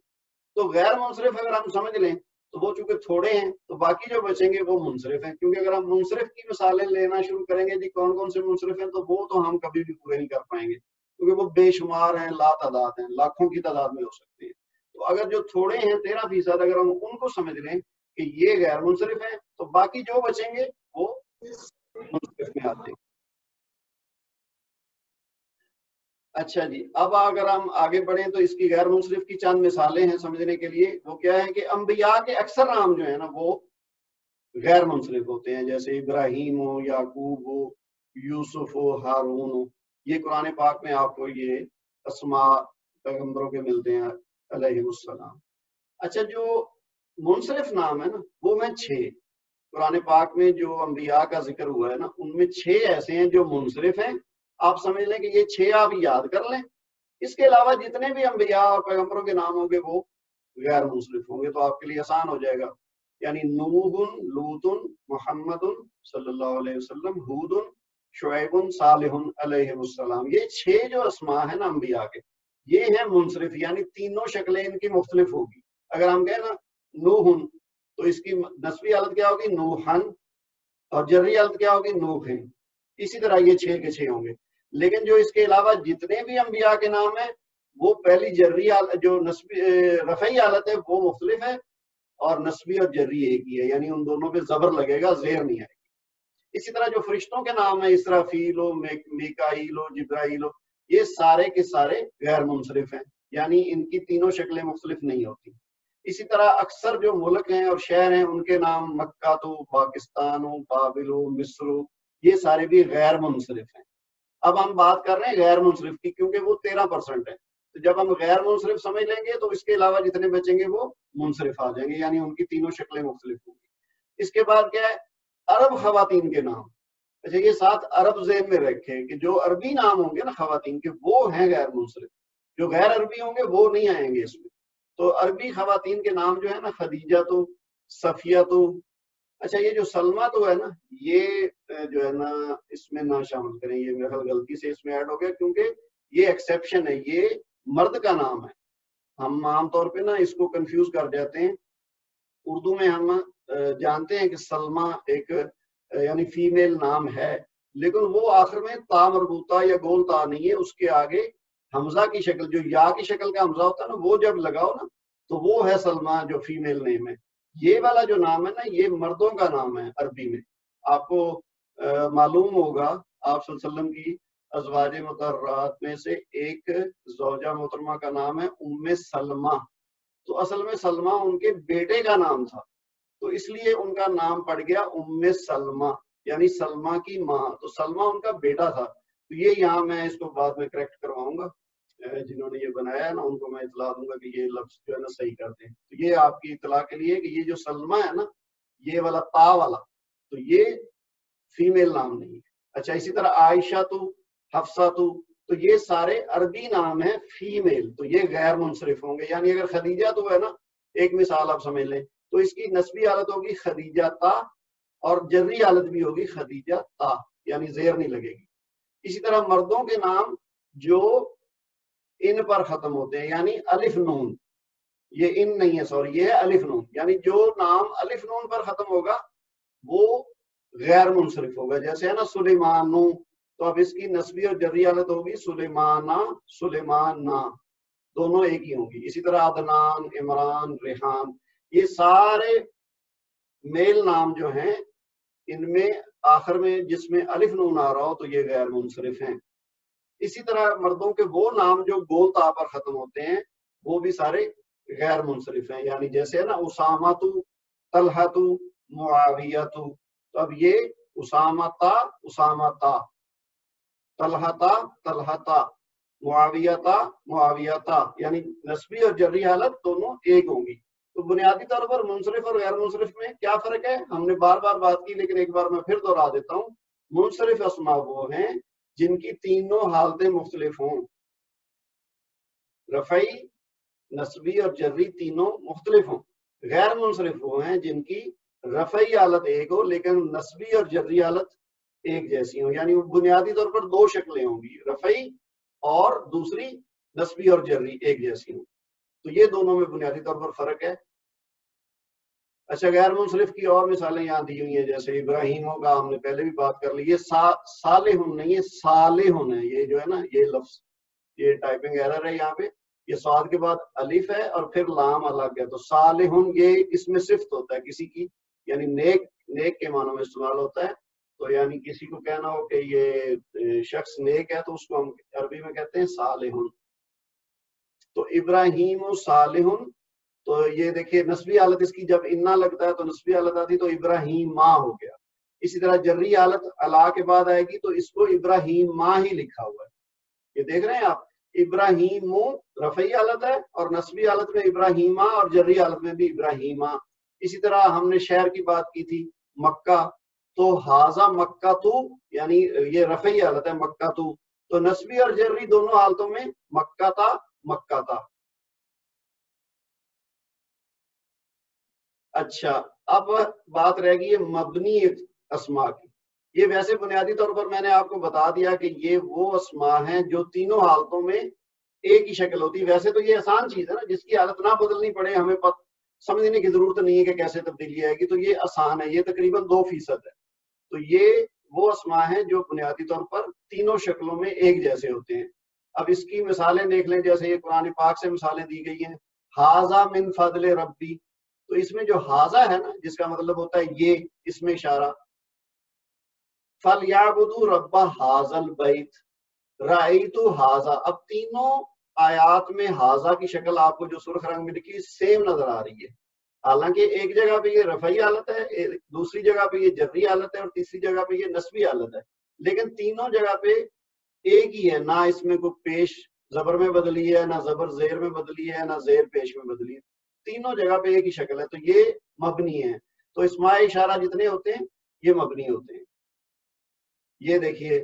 تو غیر منصرف اگر ہم سمجھ لیں تو وہ چونکہ تھوڑے ہیں تو باقی جو بچیں گے وہ منصرف ہیں، کیونکہ اگر ہم منصرف کی مثالیں لینا شروع کریں گے جی کون کون سے منصرف ہیں تو وہ تو ہم کبھی بھی پورے نہیں کر پائیں گے، کیونکہ وہ بے شمار ہیں، لا تعداد ہیں، لاکھوں کی تعداد میں ہو سکتے ہیں۔ تو اگر جو تھوڑے ہیں 13%، اگر ہم ان کو سمجھ لیں کہ یہ غیر منصرف ہیں تو باقی جو بچیں گے وہ منصرف میں آتے ہیں۔ اچھا جی، اب اگر ہم آگے بڑھیں تو اس کی غیر منصرف کی چند مثالیں ہیں سمجھنے کے لیے، وہ کیا ہے کہ انبیاء کے اکثر نام جو ہیں نا وہ غیر منصرف ہوتے ہیں، جیسے ابراہیم ہو، یعقوب ہو، یوسف ہو، ہارون ہو، یہ قرآن پاک میں آپ کو یہ اسماء پیغمبروں کے ملتے ہیں علیہ السلام۔ اچھا، جو منصرف نام ہے نا وہ ہیں 6، قرآن پاک میں جو انبیاء کا ذکر ہوا ہے نا ان میں 6 ایسے ہیں جو منصرف ہیں، آپ سمجھ لیں کہ یہ 6 آپ یاد کر لیں، اس کے علاوہ جتنے بھی انبیاء اور پیغمبروں کے نام ہوں گے وہ غیر منصرف ہوں گے، تو آپ کے لیے آسان ہو جائے گا، یعنی نوح، لوط، محمد صلی اللہ علیہ وسلم، ہود، شعیب، صالح علیہ السلام، یہ 6 جو اسماء ہیں نا انبیاء کے یہ ہیں منصرف، یعنی تینوں شکلیں ان کی مختلف ہوگی۔ اگر ہم کہیں نا نوح تو اس کی نسبی حالت کیا ہوگی نوحن، اور جری حالت کیا ہوگی نوحن، اسی طرح یہ 6 کے 6 ہوں گے۔ لیکن جو اس کے علاوہ جتنے بھی انبیاء کے نام ہیں وہ پہلی جری حالت جو نسبی رفعی حالت ہے وہ مختلف ہے، اور نسبی اور جری ایک ہی ہے، یعنی ان دونوں پہ زبر لگے گا، زیر نہیں آئے گی۔ اسی طرح جو فرشتوں کے نام ہیں اسرافیل و میکائیل و جبرائیل، یہ سارے کے سارے غیر منصرف ہیں، یعنی ان کی تینوں شکلیں مختلف نہیں ہوتی۔ اسی طرح اکثر جو ملک ہیں اور شہر ہیں ان کے نام مکہ تو، پاکستان ہو، بابل ہو، مصر ہو، یہ سارے بھی غیر منصرف ہیں۔ اب ہم بات کر رہے ہیں غیر منصرف کی کیونکہ وہ 13% ہے، تو جب ہم غیر منصرف سمجھ لیں گے تو اس کے علاوہ جتنے بچیں گے وہ منصرف آ جائیں گے، یعنی ان کی تینوں شکلیں مختلف ہوں گی۔ اس کے بعد کیا ہے عرب خواتین کے نام۔ اچھا، یہ ساتھ عرب ذہن میں رکھیں کہ جو عربی نام ہوں گے نا خواتین کے وہ ہیں غیر منصرف، جو غیر عربی ہوں گے وہ نہیں آئیں گے اس میں. تو عربی خواتین کے نام جو ہے نا خدیجہ تو، صفیہ تو، اچھا یہ جو سلمہ تو ہے نا یہ جو ہے نا اس میں نہ شامل کریں، یہ میرا خیال غلطی سے اس میں ایڈ ہو گیا کیونکہ یہ ایکسیپشن ہے، یہ مرد کا نام ہے. ہم عام طور پہ نا اس کو کنفیوز کر جاتے ہیں. اردو میں ہم جانتے ہیں کہ سلمہ ایک یعنی فیمیل نام ہے، لیکن وہ آخر میں تا مربوطہ یا گول تا نہیں ہے، اس کے آگے حمزہ کی شکل، جو یا کی شکل کا حمزہ ہوتا ہے نا وہ جب لگاؤ نا تو وہ ہے سلمہ جو فیمیل نیم ہے. یہ والا جو نام ہے نا یہ مردوں کا نام ہے عربی میں. آپ کو معلوم ہوگا آپ صلی اللہ علیہ وسلم کی ازواج مطہرات میں سے ایک زوجہ محترمہ کا نام ہے ام سلمہ. تو اصل میں سلمہ ان کے بیٹے کا نام تھا، تو اس لیے ان کا نام پڑ گیا ام سلمہ یعنی سلمہ کی ماں. تو سلمہ ان کا بیٹا تھا. تو یہ یہاں میں اس کو بعد میں کریکٹ کرواؤں گا، جنہوں نے یہ بنایا ہے نا ان کو میں اطلاع دوں گا کہ یہ لفظ جو ہے نا صحیح کر دیں. تو یہ آپ کی اطلاع کے لیے کہ یہ جو سلمہ ہے نا یہ والا تا والا تو یہ فیمیل نام نہیں ہے. اچھا اسی طرح عائشہ تو، حفصہ تو یہ سارے عربی نام ہیں فیمیل، تو یہ غیر منصرف ہوں گے. یعنی اگر خدیجہ تو ہے نا ایک مثال آپ سمجھ لیں تو اس کی نسبی حالت ہوگی خدیجہ تا اور جری حالت بھی ہوگی خدیجہ تا، یعنی زیر نہیں لگے گی. اسی طرح مردوں کے نام جو ان پر ختم ہوتے ہیں یعنی الف نون، یہ ان نہیں ہے سوری یہ ہے الف نون، یعنی جو نام الف نون پر ختم ہوگا وہ غیر منصرف ہوگا. جیسے ہے نا سلیمانو، تو اب اس کی نسبی اور جری حالت ہوگی سلیمانہ سلیمانہ، دونوں ایک ہی ہوں گی. اسی طرح عدنان، عمران، ریحان، یہ سارے میل نام جو ہیں ان میں آخر میں جس میں الف نون آ رہا ہو تو یہ غیر منصرف ہیں. اسی طرح مردوں کے وہ نام جو گول تا پر ختم ہوتے ہیں وہ بھی سارے غیر منصرف ہیں. یعنی جیسے ہے نا اسامہ تو، طلحہ تو، معاویہ تو اب یہ اسامہ تا، اسامہ تا، طلحہ تا، طلحہ تا، معاویہ تا، معاویہ تا، یعنی نسبی اور جری حالت دونوں ایک ہوں گی. تو بنیادی طور پر منصرف اور غیر منصرف میں کیا فرق ہے؟ ہم نے بار بار بات کی لیکن ایک بار میں پھر دوہرا دیتا ہوں. منصرف اسماء وہ ہیں جن کی تینوں حالتیں مختلف ہوں، رفعی، نسبی اور جری تینوں مختلف ہوں. غیر منصرف وہ ہیں جن کی رفعی حالت ایک ہو لیکن نسبی اور جری حالت ایک جیسی ہوں. یعنی بنیادی طور پر دو شکلیں ہوں گی، رفعی اور دوسری نسبی اور جری ایک جیسی ہوں. تو یہ دونوں میں بنیادی طور پر فرق ہے. اچھا غیر منصرف کی اور مثالیں یہاں دی ہوئی ہیں، جیسے ابراہیموں کا ہم نے پہلے بھی بات کر لی. یہ صالحن نہیں ہے، صالحن ہے. یہ جو ہے نا یہ لفظ یہ ٹائپنگ ایرر ہے یہاں پہ، یہ صاد کے بعد الف ہے اور پھر لام الگ ہے. تو صالحن یہ اس میں صفت ہوتا ہے کسی کی، یعنی نیک کے معنوں میں استعمال ہوتا ہے. تو یعنی کسی کو کہنا ہو کہ یہ شخص نیک ہے تو اس کو ہم عربی میں کہتے ہیں صالحن. تو ابراہیم و صالحن، تو یہ دیکھیے نسبی حالت اس کی جب انا لگتا ہے تو نسبی حالت آتی تو ابراہیم ماں ہو گیا. اسی طرح جری حالت الا کے بعد آئے گی تو اس کو ابراہیم ماں ہی لکھا ہوا ہے. یہ دیکھ رہے ہیں آپ، ابراہیم رفعی حالت ہے اور نسبی حالت میں ابراہیمہ اور جری حالت میں بھی ابراہیمہ. اسی طرح ہم نے شہر کی بات کی تھی مکہ، تو ہاذا مکہ تو یعنی یہ رفعی حالت ہے مکہ تو نسبی اور جری دونوں حالتوں میں مکہ تا مکہ تا. اچھا اب بات رہ گئی ہے مبنی اسماء کی. یہ ویسے بنیادی طور پر میں نے آپ کو بتا دیا کہ یہ وہ اسماء ہیں جو تینوں حالتوں میں ایک ہی شکل ہوتی ہے. ویسے تو یہ آسان چیز ہے نا، جس کی حالت نہ بدلنی پڑے، ہمیں سمجھنے کی ضرورت نہیں ہے کہ کیسے تبدیلی آئے گی. تو یہ آسان ہے، یہ تقریباً 2% ہے. تو یہ وہ اسماء ہیں جو بنیادی طور پر تینوں شکلوں میں ایک جیسے ہوتے ہیں. اب اس کی مثالیں دیکھ لیں، جیسے یہ قرآن پاک سے مثالیں دی گئی ہیں. ھذا من فضل ربی، تو اس میں جو ھذا ہے نا جس کا مطلب ہوتا ہے یہ، اس میں اشارہ. فَلْيَعْبُدُوا رَبَّ ھَذَا الْبَيْتِ رَأَيْتُ ھَذَا. اب تینوں آیات میں ھذا کی شکل آپ کو جو سرخ رنگ میں لکھی سیم نظر آ رہی ہے. حالانکہ ایک جگہ پہ یہ رفعی حالت ہے، دوسری جگہ پہ یہ جری حالت ہے اور تیسری جگہ پہ یہ نسبی حالت ہے، لیکن تینوں جگہ پہ ایک ہی ہے. نہ اس میں کوئی پیش زبر میں بدلی ہے، نہ زبر زیر میں بدلی ہے، نہ زیر پیش میں بدلی ہے. تینوں جگہ پہ ایک ہی شکل ہے. تو یہ مبنی ہے. تو اسماء اشارہ جتنے ہوتے ہیں یہ مبنی ہوتے ہیں. یہ دیکھیے